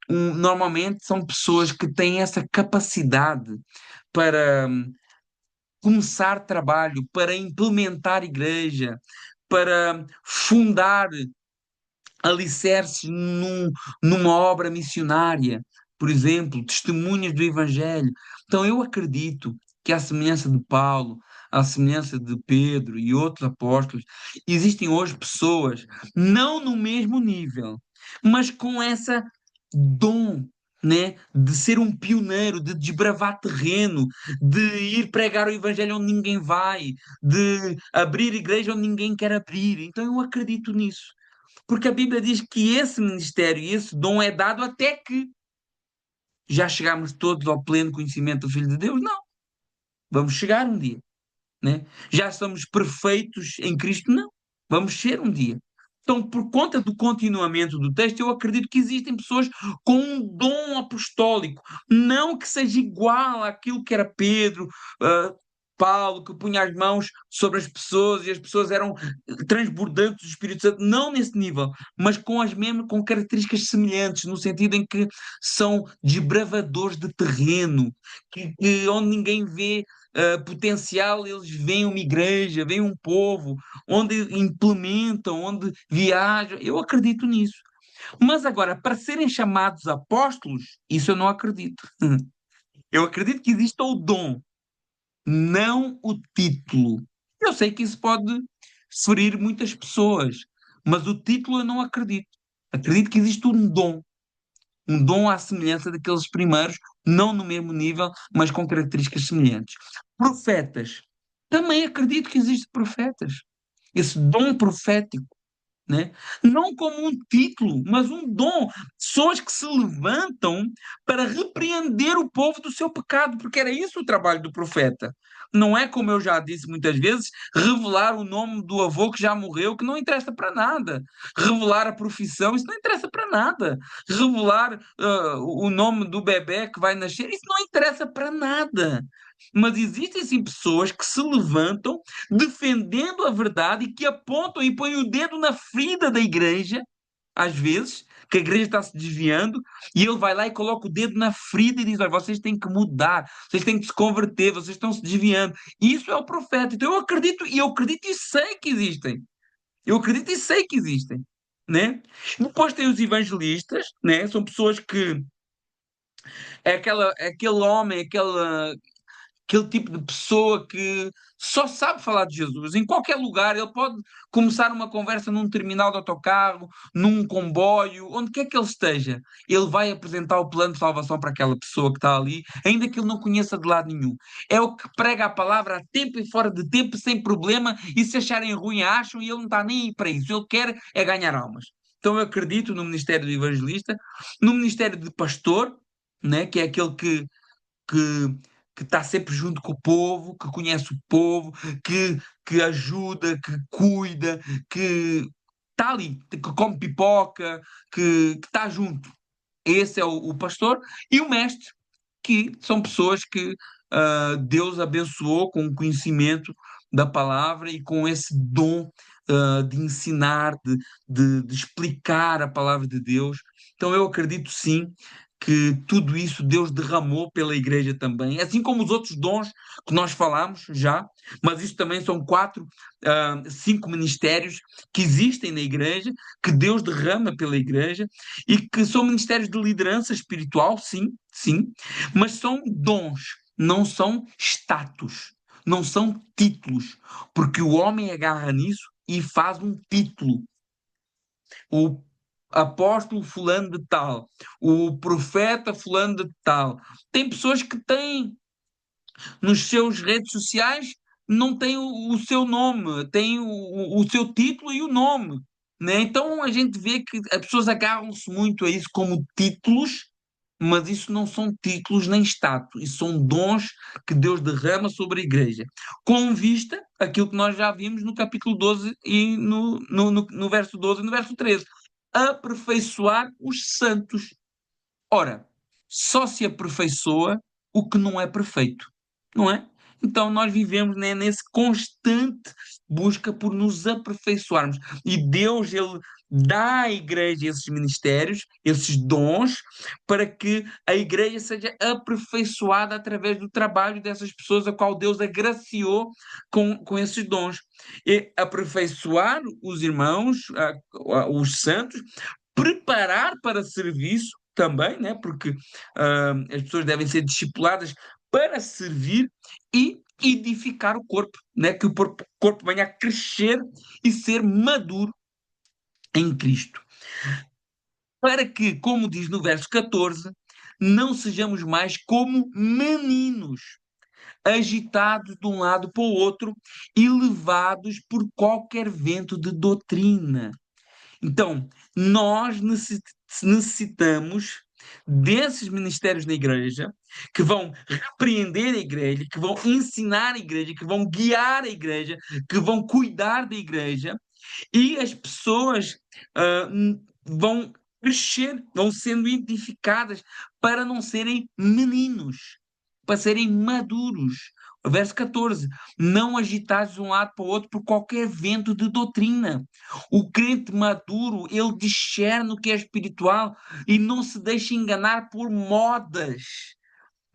S1: normalmente são pessoas que têm essa capacidade para começar trabalho, para implementar igreja, para fundar alicerces numa obra missionária, por exemplo, testemunhas do Evangelho. Então eu acredito que, à semelhança de Paulo, à semelhança de Pedro e outros apóstolos, existem hoje pessoas, não no mesmo nível, mas com essa dom, né, de ser um pioneiro, de desbravar terreno, de ir pregar o Evangelho onde ninguém vai, de abrir igreja onde ninguém quer abrir. Então eu acredito nisso. Porque a Bíblia diz que esse ministério e esse dom é dado até que já chegamos todos ao pleno conhecimento do Filho de Deus. Não, vamos chegar um dia, né? Já somos perfeitos em Cristo? Não, vamos ser um dia. Então, por conta do continuamento do texto, eu acredito que existem pessoas com um dom apostólico, não que seja igual àquilo que era Pedro, ah, Paulo, que punha as mãos sobre as pessoas e as pessoas eram transbordantes do Espírito Santo, não nesse nível, mas com as mesmas, com características semelhantes, no sentido em que são desbravadores de terreno, onde ninguém vê potencial, eles veem uma igreja, veem um povo, onde implementam, onde viajam. Eu acredito nisso. Mas agora, para serem chamados apóstolos, isso eu não acredito. Eu acredito que exista o dom, não o título. Eu sei que isso pode ferir muitas pessoas, mas o título eu não acredito. Acredito que existe um dom à semelhança daqueles primeiros, não no mesmo nível, mas com características semelhantes. Profetas. Também acredito que existem profetas. Esse dom profético, né? Não como um título, mas um dom. Pessoas que se levantam para repreender o povo do seu pecado, porque era isso o trabalho do profeta. Não é, como eu já disse muitas vezes, revelar o nome do avô que já morreu, que não interessa para nada. Revelar a profissão, isso não interessa para nada. Revelar o nome do bebé que vai nascer, isso não interessa para nada. mas existem sim pessoas que se levantam defendendo a verdade e que apontam e põem o dedo na ferida da igreja, às vezes, que a igreja está se desviando, e ele vai lá e coloca o dedo na ferida e diz: olha, vocês têm que mudar, vocês têm que se converter, vocês estão se desviando. E isso é o profeta. Então eu acredito e sei que existem. Eu acredito e sei que existem, né? Depois tem os evangelistas, né? São pessoas que aquele homem, aquele tipo de pessoa que só sabe falar de Jesus. Em qualquer lugar, ele pode começar uma conversa num terminal de autocarro, num comboio, onde quer que ele esteja. Ele vai apresentar o plano de salvação para aquela pessoa que está ali, ainda que ele não conheça de lado nenhum. É o que prega a palavra a tempo e fora de tempo, sem problema, e se acharem ruim, acham, e ele não está nem aí para isso. Ele quer é ganhar almas. Então eu acredito no ministério do evangelista, no ministério de pastor, né, que é aquele que, que está sempre junto com o povo, que conhece o povo, que ajuda, que cuida, que está ali, que come pipoca, que está junto. Esse é o pastor e o mestre, que são pessoas que Deus abençoou com o conhecimento da palavra e com esse dom de ensinar, de explicar a palavra de Deus. Então eu acredito sim que tudo isso Deus derramou pela igreja também, assim como os outros dons que nós falamos já, mas isso também são quatro, cinco ministérios que existem na igreja, que Deus derrama pela igreja e que são ministérios de liderança espiritual, sim, sim, mas são dons, não são status, não são títulos, porque o homem agarra nisso e faz um título. O apóstolo fulano de tal, o profeta fulano de tal. Tem pessoas que têm nos seus redes sociais, não têm o seu nome, têm o seu título e o nome, né? Então a gente vê que as pessoas agarram-se muito a isso como títulos, mas isso não são títulos nem status, isso são dons que Deus derrama sobre a igreja, com vista aquilo que nós já vimos no capítulo 12 e no verso 12 e no verso 13, aperfeiçoar os santos. Ora, só se aperfeiçoa o que não é perfeito, não é? Então nós vivemos, né, nesse constante busca por nos aperfeiçoarmos. E Deus, ele dá à igreja esses ministérios, esses dons, para que a igreja seja aperfeiçoada através do trabalho dessas pessoas a qual Deus agraciou com esses dons. E aperfeiçoar os irmãos, os santos, preparar para serviço também, né? Porque as pessoas devem ser discipuladas para servir e edificar o corpo, né? Que o corpo venha a crescer e ser maduro em Cristo. Para que, como diz no verso 14, não sejamos mais como meninos, agitados de um lado para o outro e levados por qualquer vento de doutrina. Então, nós necessitamos desses ministérios na igreja que vão repreender a igreja, que vão ensinar a igreja, que vão guiar a igreja, que vão cuidar da igreja e as pessoas vão crescer, vão sendo edificadas para não serem meninos, para serem maduros. O verso 14: não agitados de um lado para o outro por qualquer vento de doutrina. O crente maduro, ele discerne o que é espiritual e não se deixa enganar por modas,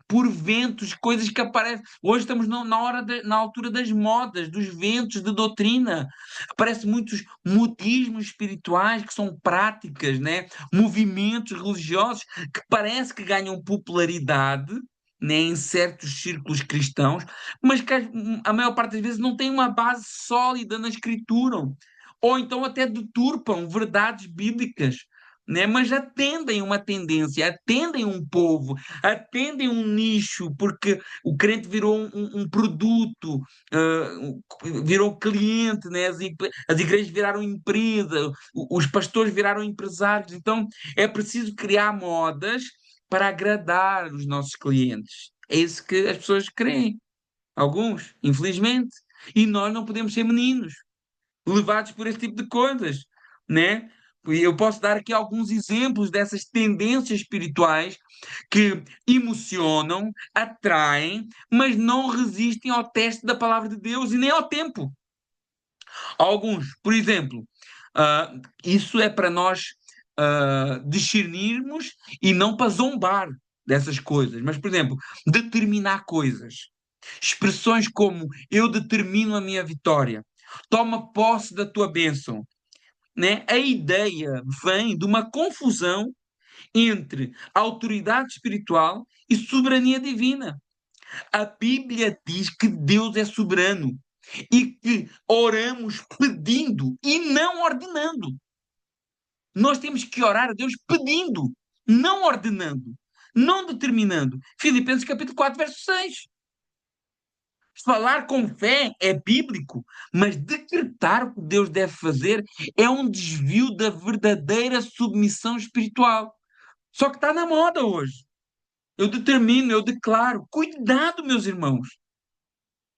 S1: por ventos, coisas que aparecem. Hoje estamos na altura das modas, dos ventos de doutrina. Aparecem muitos modismos espirituais que são práticas, né? Movimentos religiosos que parece que ganham popularidade, né, em certos círculos cristãos, mas que a maior parte das vezes não tem uma base sólida na escritura. Ou então até deturpam verdades bíblicas, né? Mas atendem uma tendência, atendem um povo, atendem um nicho, porque o crente virou um produto, virou cliente, né? As igrejas viraram empresa, os pastores viraram empresários. Então é preciso criar modas para agradar os nossos clientes. É isso que as pessoas creem, alguns, infelizmente. E nós não podemos ser meninos, levados por esse tipo de coisas, né? Eu posso dar aqui alguns exemplos dessas tendências espirituais que emocionam, atraem, mas não resistem ao teste da palavra de Deus e nem ao tempo. Alguns, por exemplo, ah, isso é para nós discernirmos e não para zombar dessas coisas. Mas, por exemplo, determinar coisas. Expressões como eu determino a minha vitória, toma posse da tua bênção, né? A ideia vem de uma confusão entre autoridade espiritual e soberania divina. A Bíblia diz que Deus é soberano e que oramos pedindo e não ordenando. Nós temos que orar a Deus pedindo, não ordenando, não determinando. Filipenses capítulo 4, verso 6. Falar com fé é bíblico, mas decretar o que Deus deve fazer é um desvio da verdadeira submissão espiritual. Só que está na moda hoje. Eu determino, eu declaro. Cuidado, meus irmãos.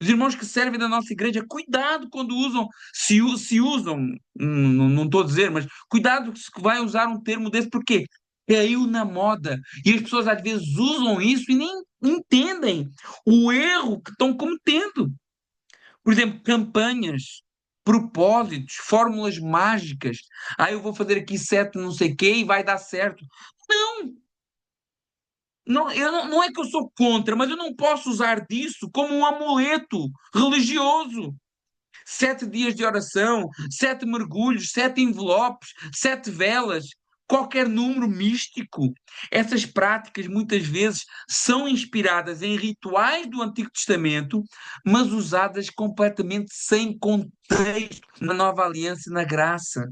S1: Os irmãos que servem da nossa igreja, cuidado quando usam, se usam, não estou a dizer, mas cuidado se vai usar um termo desse, porque caiu na moda. E as pessoas às vezes usam isso e nem entendem o erro que estão cometendo. Por exemplo, campanhas, propósitos, fórmulas mágicas. Ah, eu vou fazer aqui certo, não sei o quê, e vai dar certo. Não, não é que eu sou contra, mas eu não posso usar disso como um amuleto religioso. 7 dias de oração, 7 mergulhos, 7 envelopes, 7 velas, qualquer número místico. Essas práticas muitas vezes são inspiradas em rituais do Antigo Testamento, mas usadas completamente sem contexto na nova aliança e na graça.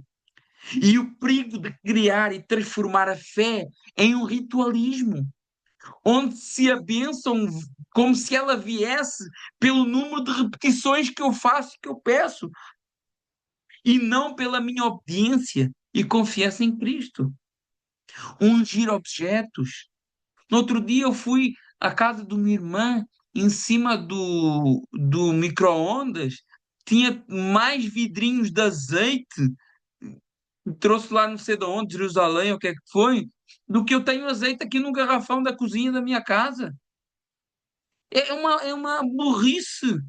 S1: E o perigo de criar e transformar a fé em um ritualismo onde se a bênção como se ela viesse pelo número de repetições que eu faço e que eu peço, e não pela minha obediência e confiança em Cristo. Ungir objetos. No outro dia eu fui à casa de uma irmã, em cima do micro-ondas, tinha mais vidrinhos de azeite, trouxe lá não sei de onde, Jerusalém, ou o que é que foi, do que eu tenho azeite aqui no garrafão da cozinha da minha casa. É uma burrice.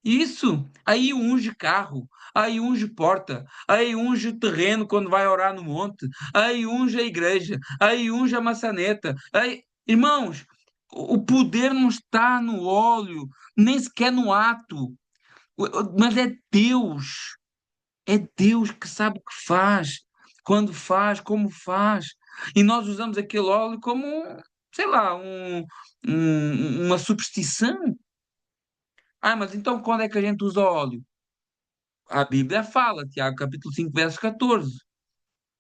S1: Isso. Aí unge carro, aí unge porta, aí unge terreno quando vai orar no monte, aí unge a igreja, aí unge a maçaneta. Aí... Irmãos, o poder não está no óleo, nem sequer no ato, mas é Deus. É Deus que sabe o que faz, quando faz, como faz. E nós usamos aquele óleo como, sei lá, uma superstição. Ah, mas então quando é que a gente usa óleo? A Bíblia fala, Tiago capítulo 5 verso 14,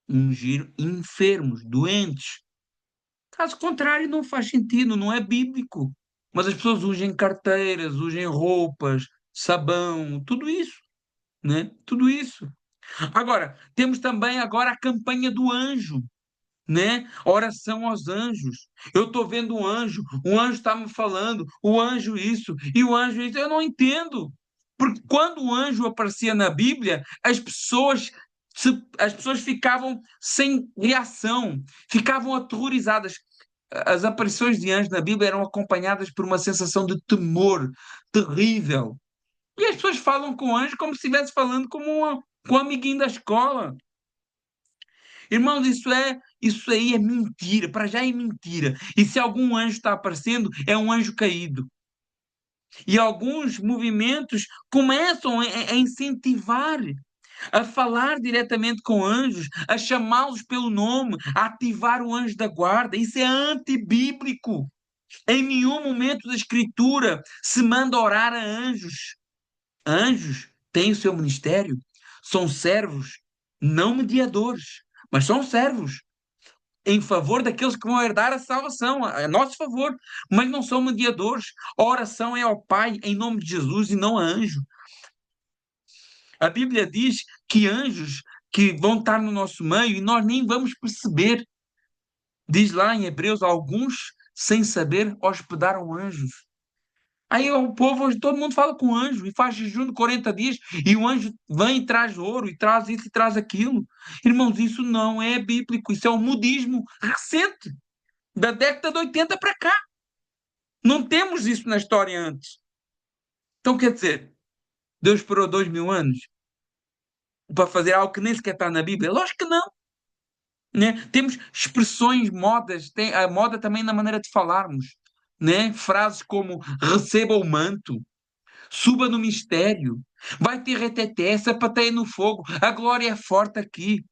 S1: ungir enfermos, doentes. Caso contrário, não faz sentido, não é bíblico. Mas as pessoas ungem carteiras, ungem roupas, sabão, tudo isso, né? Tudo isso. Agora, temos também agora a campanha do anjo, né? Oração aos anjos. Eu estou vendo um anjo está me falando, o anjo isso e o anjo isso. Eu não entendo. Porque quando o anjo aparecia na Bíblia, as pessoas ficavam sem reação, ficavam aterrorizadas. As aparições de anjos na Bíblia eram acompanhadas por uma sensação de temor terrível. E as pessoas falam com o anjo como se estivesse falando com um amiguinho da escola. Irmãos, isso aí é mentira, para já é mentira. E se algum anjo está aparecendo, é um anjo caído. E alguns movimentos começam a incentivar, a falar diretamente com anjos, a chamá-los pelo nome, a ativar o anjo da guarda. Isso é antibíblico. Em nenhum momento da Escritura se manda orar a anjos. Anjos têm o seu ministério, são servos, não mediadores, mas são servos em favor daqueles que vão herdar a salvação, a nosso favor, mas não são mediadores. A oração é ao Pai em nome de Jesus e não a anjo. A Bíblia diz que anjos que vão estar no nosso meio e nós nem vamos perceber. Diz lá em Hebreus, alguns, sem saber, hospedaram anjos. Aí o povo, hoje, todo mundo fala com o anjo e faz jejum de 40 dias e o anjo vem e traz ouro e traz isso e traz aquilo. Irmãos, isso não é bíblico, isso é um modismo recente, da década de 80 para cá. Não temos isso na história antes. Então, quer dizer, Deus esperou 2000 anos para fazer algo que nem sequer está na Bíblia? Lógico que não. Né? Temos expressões, modas, tem a moda também na maneira de falarmos. Né? Frases como receba o manto, suba no mistério, vai ter reteté, sapateia no fogo, a glória é forte aqui.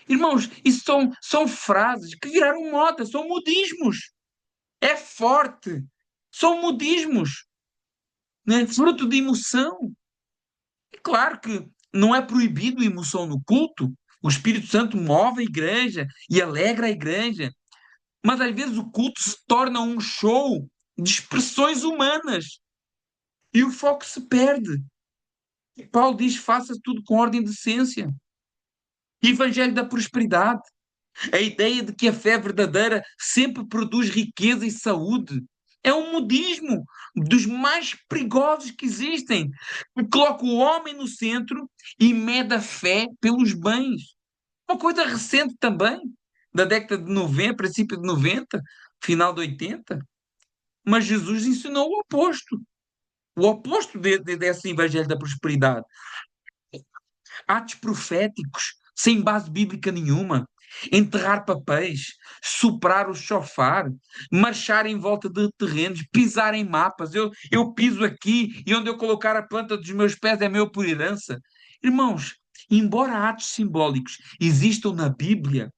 S1: Irmãos, isso são frases que viraram moda, são modismos. É forte, são modismos, né? Fruto de emoção. É claro que não é proibido emoção no culto. O Espírito Santo move a igreja e alegra a igreja. Mas às vezes o culto se torna um show de expressões humanas e o foco se perde. E Paulo diz: faça tudo com ordem e decência. Evangelho da prosperidade. A ideia de que a fé verdadeira sempre produz riqueza e saúde. É um modismo dos mais perigosos que existem, que coloca o homem no centro e mede a fé pelos bens. Uma coisa recente também, da década de 90, princípio de 90, final de 80. Mas Jesus ensinou o oposto desse evangelho da prosperidade. Atos proféticos, sem base bíblica nenhuma, enterrar papéis, soprar o chofar, marchar em volta de terrenos, pisar em mapas. Eu piso aqui e onde eu colocar a planta dos meus pés é meu por herança. Irmãos, embora atos simbólicos existam na Bíblia,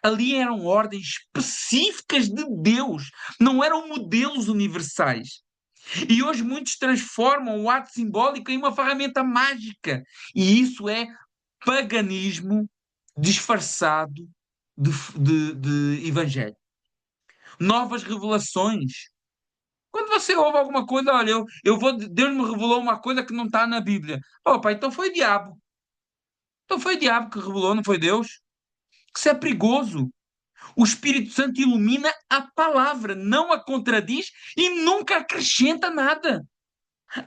S1: ali eram ordens específicas de Deus, não eram modelos universais. E hoje muitos transformam o ato simbólico em uma ferramenta mágica. E isso é paganismo disfarçado de evangelho. Novas revelações. Quando você ouve alguma coisa, olha, Deus me revelou uma coisa que não está na Bíblia. Opa, então foi o diabo. Então foi o diabo que revelou, não foi Deus? Isso é perigoso. O Espírito Santo ilumina a palavra, não a contradiz e nunca acrescenta nada.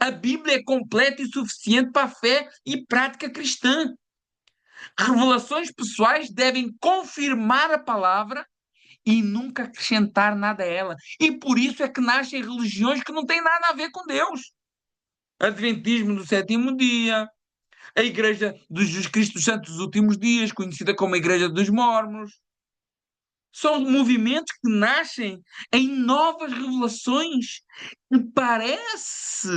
S1: A Bíblia é completa e suficiente para a fé e prática cristã. Revelações pessoais devem confirmar a palavra e nunca acrescentar nada a ela. E por isso é que nascem religiões que não têm nada a ver com Deus. Adventismo do sétimo dia, a Igreja dos Jesus Cristo dos Santos dos Últimos Dias, conhecida como a Igreja dos Mórmons. São movimentos que nascem em novas revelações que parece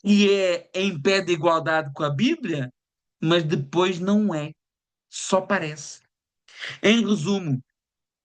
S1: que é em pé de igualdade com a Bíblia, mas depois não é. Só parece. Em resumo,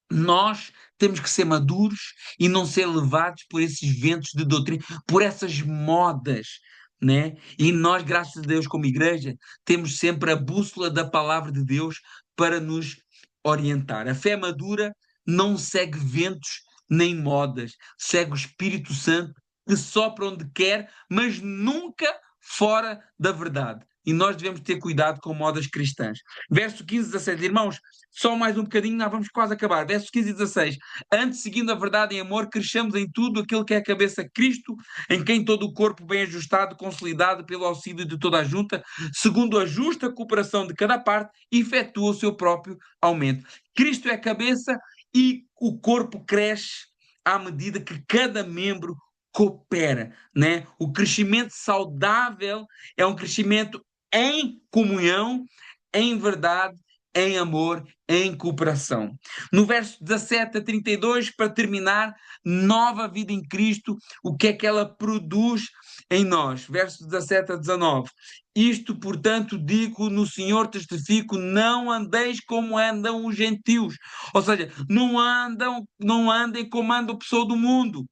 S1: nós temos que ser maduros e não ser levados por esses ventos de doutrina, por essas modas, né? E nós, graças a Deus, como igreja, temos sempre a bússola da palavra de Deus para nos orientar. A fé madura não segue ventos nem modas, segue o Espírito Santo que sopra onde quer, mas nunca fora da verdade. E nós devemos ter cuidado com modas cristãs. Verso 15, 16, irmãos, só mais um bocadinho, nós vamos quase acabar. Versos 15 e 16. Antes, seguindo a verdade em amor, cresçamos em tudo aquilo que é a cabeça Cristo, em quem todo o corpo bem ajustado, consolidado pelo auxílio de toda a junta, segundo a justa cooperação de cada parte, efetua o seu próprio aumento. Cristo é a cabeça e o corpo cresce à medida que cada membro coopera, né? O crescimento saudável é um crescimento em comunhão, em verdade, em amor, em cooperação. No verso 17 a 32, para terminar, nova vida em Cristo, o que é que ela produz em nós? Verso 17 a 19. Isto, portanto, digo no Senhor, testifico, não andeis como andam os gentios. Ou seja, não andem como anda o pessoal do mundo.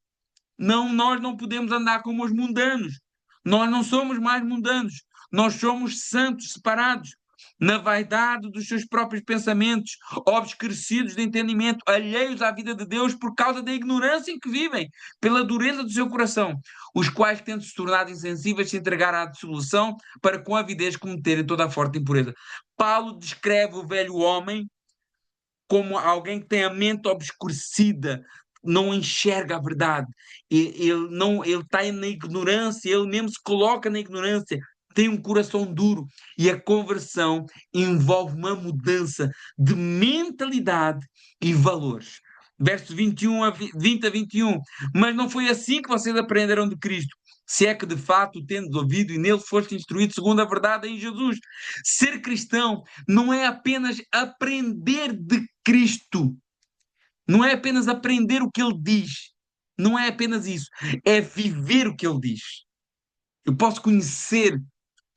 S1: Não, nós não podemos andar como os mundanos. Nós não somos mais mundanos. Nós somos santos, separados, na vaidade dos seus próprios pensamentos, obscurecidos de entendimento, alheios à vida de Deus por causa da ignorância em que vivem, pela dureza do seu coração, os quais, tendo se tornado insensíveis, se entregaram à dissolução para com avidez cometerem toda a forte impureza. Paulo descreve o velho homem como alguém que tem a mente obscurecida, não enxerga a verdade, ele não, ele está na ignorância, ele mesmo se coloca na ignorância, tem um coração duro, e a conversão envolve uma mudança de mentalidade e valores. Verso 21 a 20 a 21. Mas não foi assim que vocês aprenderam de Cristo, se é que de fato tendes ouvido e nele foste instruído segundo a verdade em Jesus. Ser cristão não é apenas aprender de Cristo, não é apenas aprender o que ele diz, não é apenas isso, é viver o que ele diz. Eu posso conhecer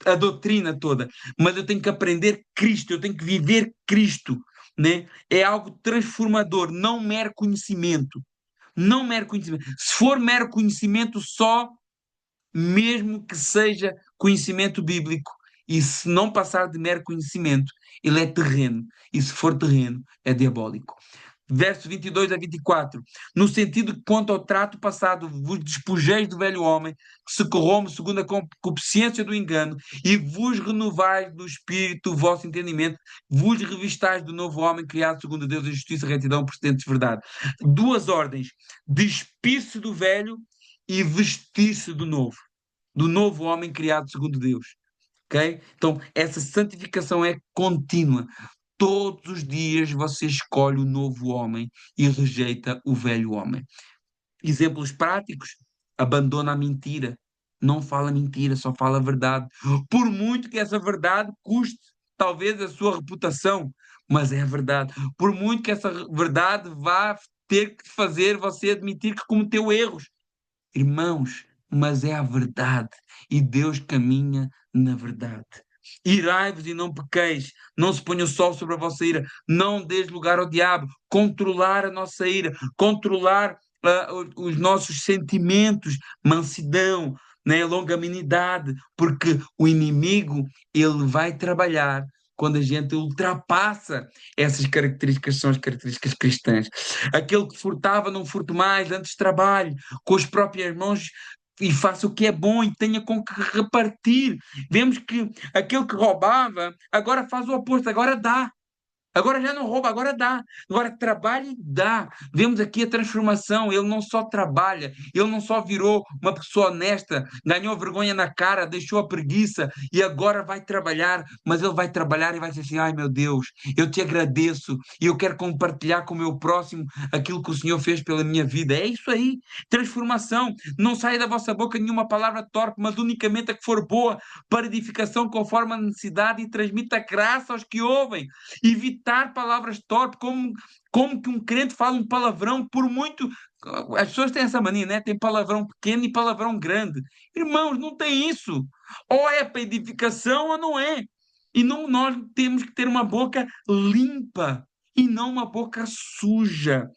S1: a doutrina toda, mas eu tenho que aprender Cristo, eu tenho que viver Cristo, né? É algo transformador, não mero conhecimento. Não mero conhecimento. Se for mero conhecimento só, mesmo que seja conhecimento bíblico, e se não passar de mero conhecimento, ele é terreno, e se for terreno, é diabólico. Verso 22 a 24, no sentido que quanto ao trato passado vos despojeis do velho homem, que se corrompe segundo a concupiscência do engano, e vos renovais do espírito o vosso entendimento, vos revistais do novo homem criado segundo Deus em justiça, retidão, procedentes de verdade. Duas ordens: despir-se do velho e vestir-se do novo homem criado segundo Deus. Ok? Então, essa santificação é contínua. Todos os dias você escolhe o novo homem e rejeita o velho homem. Exemplos práticos: abandona a mentira. Não fala mentira, só fala a verdade. Por muito que essa verdade custe talvez a sua reputação, mas é a verdade. Por muito que essa verdade vá ter que fazer você admitir que cometeu erros. Irmãos, mas é a verdade e Deus caminha na verdade. Irai-vos e não pequeis, não se ponha o sol sobre a vossa ira, não deis lugar ao diabo, controlar a nossa ira, controlar os nossos sentimentos, mansidão, né, longanimidade, porque o inimigo ele vai trabalhar quando a gente ultrapassa essas características, são as características cristãs. Aquele que furtava, não furte mais, antes trabalhe com as próprias mãos e faça o que é bom e tenha com que repartir. Vemos que aquele que roubava agora faz o oposto, agora dá. Agora já não rouba, agora dá. Agora trabalha e dá. Vemos aqui a transformação. Ele não só trabalha, ele não só virou uma pessoa honesta, ganhou vergonha na cara, deixou a preguiça e agora vai trabalhar. Mas ele vai trabalhar e vai dizer assim: ai meu Deus, eu te agradeço e eu quero compartilhar com o meu próximo aquilo que o Senhor fez pela minha vida. É isso aí. Transformação. Não saia da vossa boca nenhuma palavra torpe, mas unicamente a que for boa para edificação conforme a necessidade e transmita graça aos que ouvem. Evitar palavras torpes, como que um crente fala um palavrão, por muito. As pessoas têm essa mania, né? Tem palavrão pequeno e palavrão grande. Irmãos, não tem isso. Ou é para edificação ou não é. E não, nós temos que ter uma boca limpa e não uma boca suja.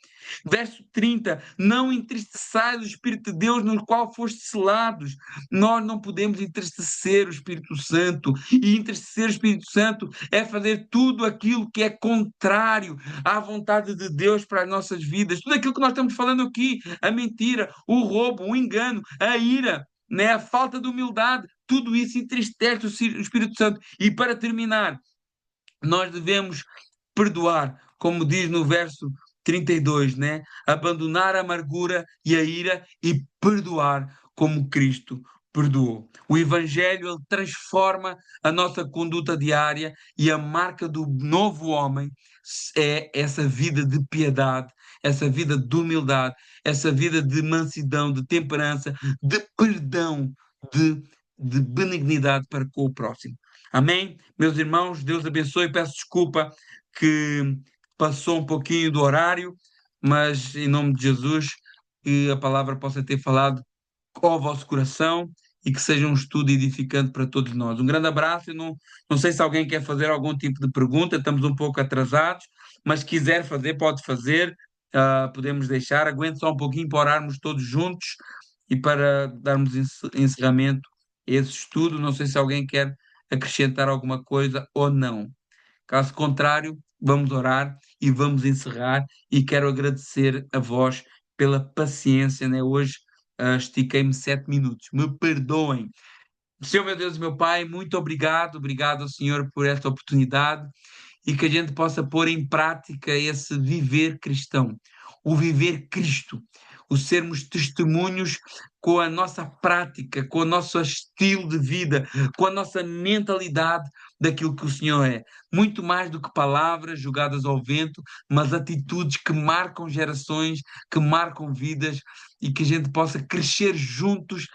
S1: Verso 30, não entristeçais o Espírito de Deus no qual fostes selados. Nós não podemos entristecer o Espírito Santo, e entristecer o Espírito Santo é fazer tudo aquilo que é contrário à vontade de Deus para as nossas vidas. Tudo aquilo que nós estamos falando aqui, a mentira, o roubo, o engano, a ira, né, a falta de humildade, tudo isso entristece o Espírito Santo. E para terminar, nós devemos perdoar, como diz no verso 32, né? Abandonar a amargura e a ira e perdoar como Cristo perdoou. O Evangelho ele transforma a nossa conduta diária e a marca do novo homem é essa vida de piedade, essa vida de humildade, essa vida de mansidão, de temperança, de perdão, de, de benignidade para com o próximo. Amém? Meus irmãos, Deus abençoe. Peço desculpa que passou um pouquinho do horário, mas em nome de Jesus, que a palavra possa ter falado ao vosso coração e que seja um estudo edificante para todos nós. Um grande abraço. Não sei se alguém quer fazer algum tipo de pergunta, estamos um pouco atrasados, mas se quiser fazer, pode fazer. Podemos deixar. Aguente só um pouquinho para orarmos todos juntos e para darmos encerramento a esse estudo. Não sei se alguém quer acrescentar alguma coisa ou não. Caso contrário, vamos orar e vamos encerrar. E quero agradecer a vós pela paciência, né? Hoje estiquei-me 7 minutos. Me perdoem. Senhor meu Deus e meu Pai, muito obrigado. Obrigado, Senhor, por esta oportunidade. e que a gente possa pôr em prática esse viver cristão, o viver Cristo, o sermos testemunhos com a nossa prática, com o nosso estilo de vida, com a nossa mentalidade daquilo que o Senhor é. Muito mais do que palavras jogadas ao vento, mas atitudes que marcam gerações, que marcam vidas e que a gente possa crescer juntos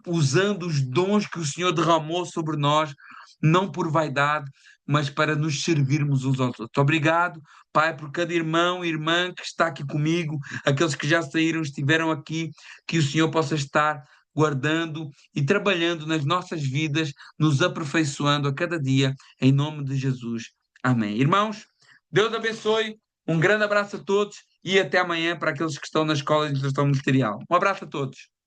S1: usando os dons que o Senhor derramou sobre nós, não por vaidade, mas para nos servirmos uns aos outros. Obrigado, Pai, por cada irmão e irmã que está aqui comigo, aqueles que já saíram, estiveram aqui, que o Senhor possa estar guardando e trabalhando nas nossas vidas, nos aperfeiçoando a cada dia, em nome de Jesus. Amém. Irmãos, Deus abençoe, um grande abraço a todos e até amanhã para aqueles que estão na Escola de Instrução Ministerial. Um abraço a todos.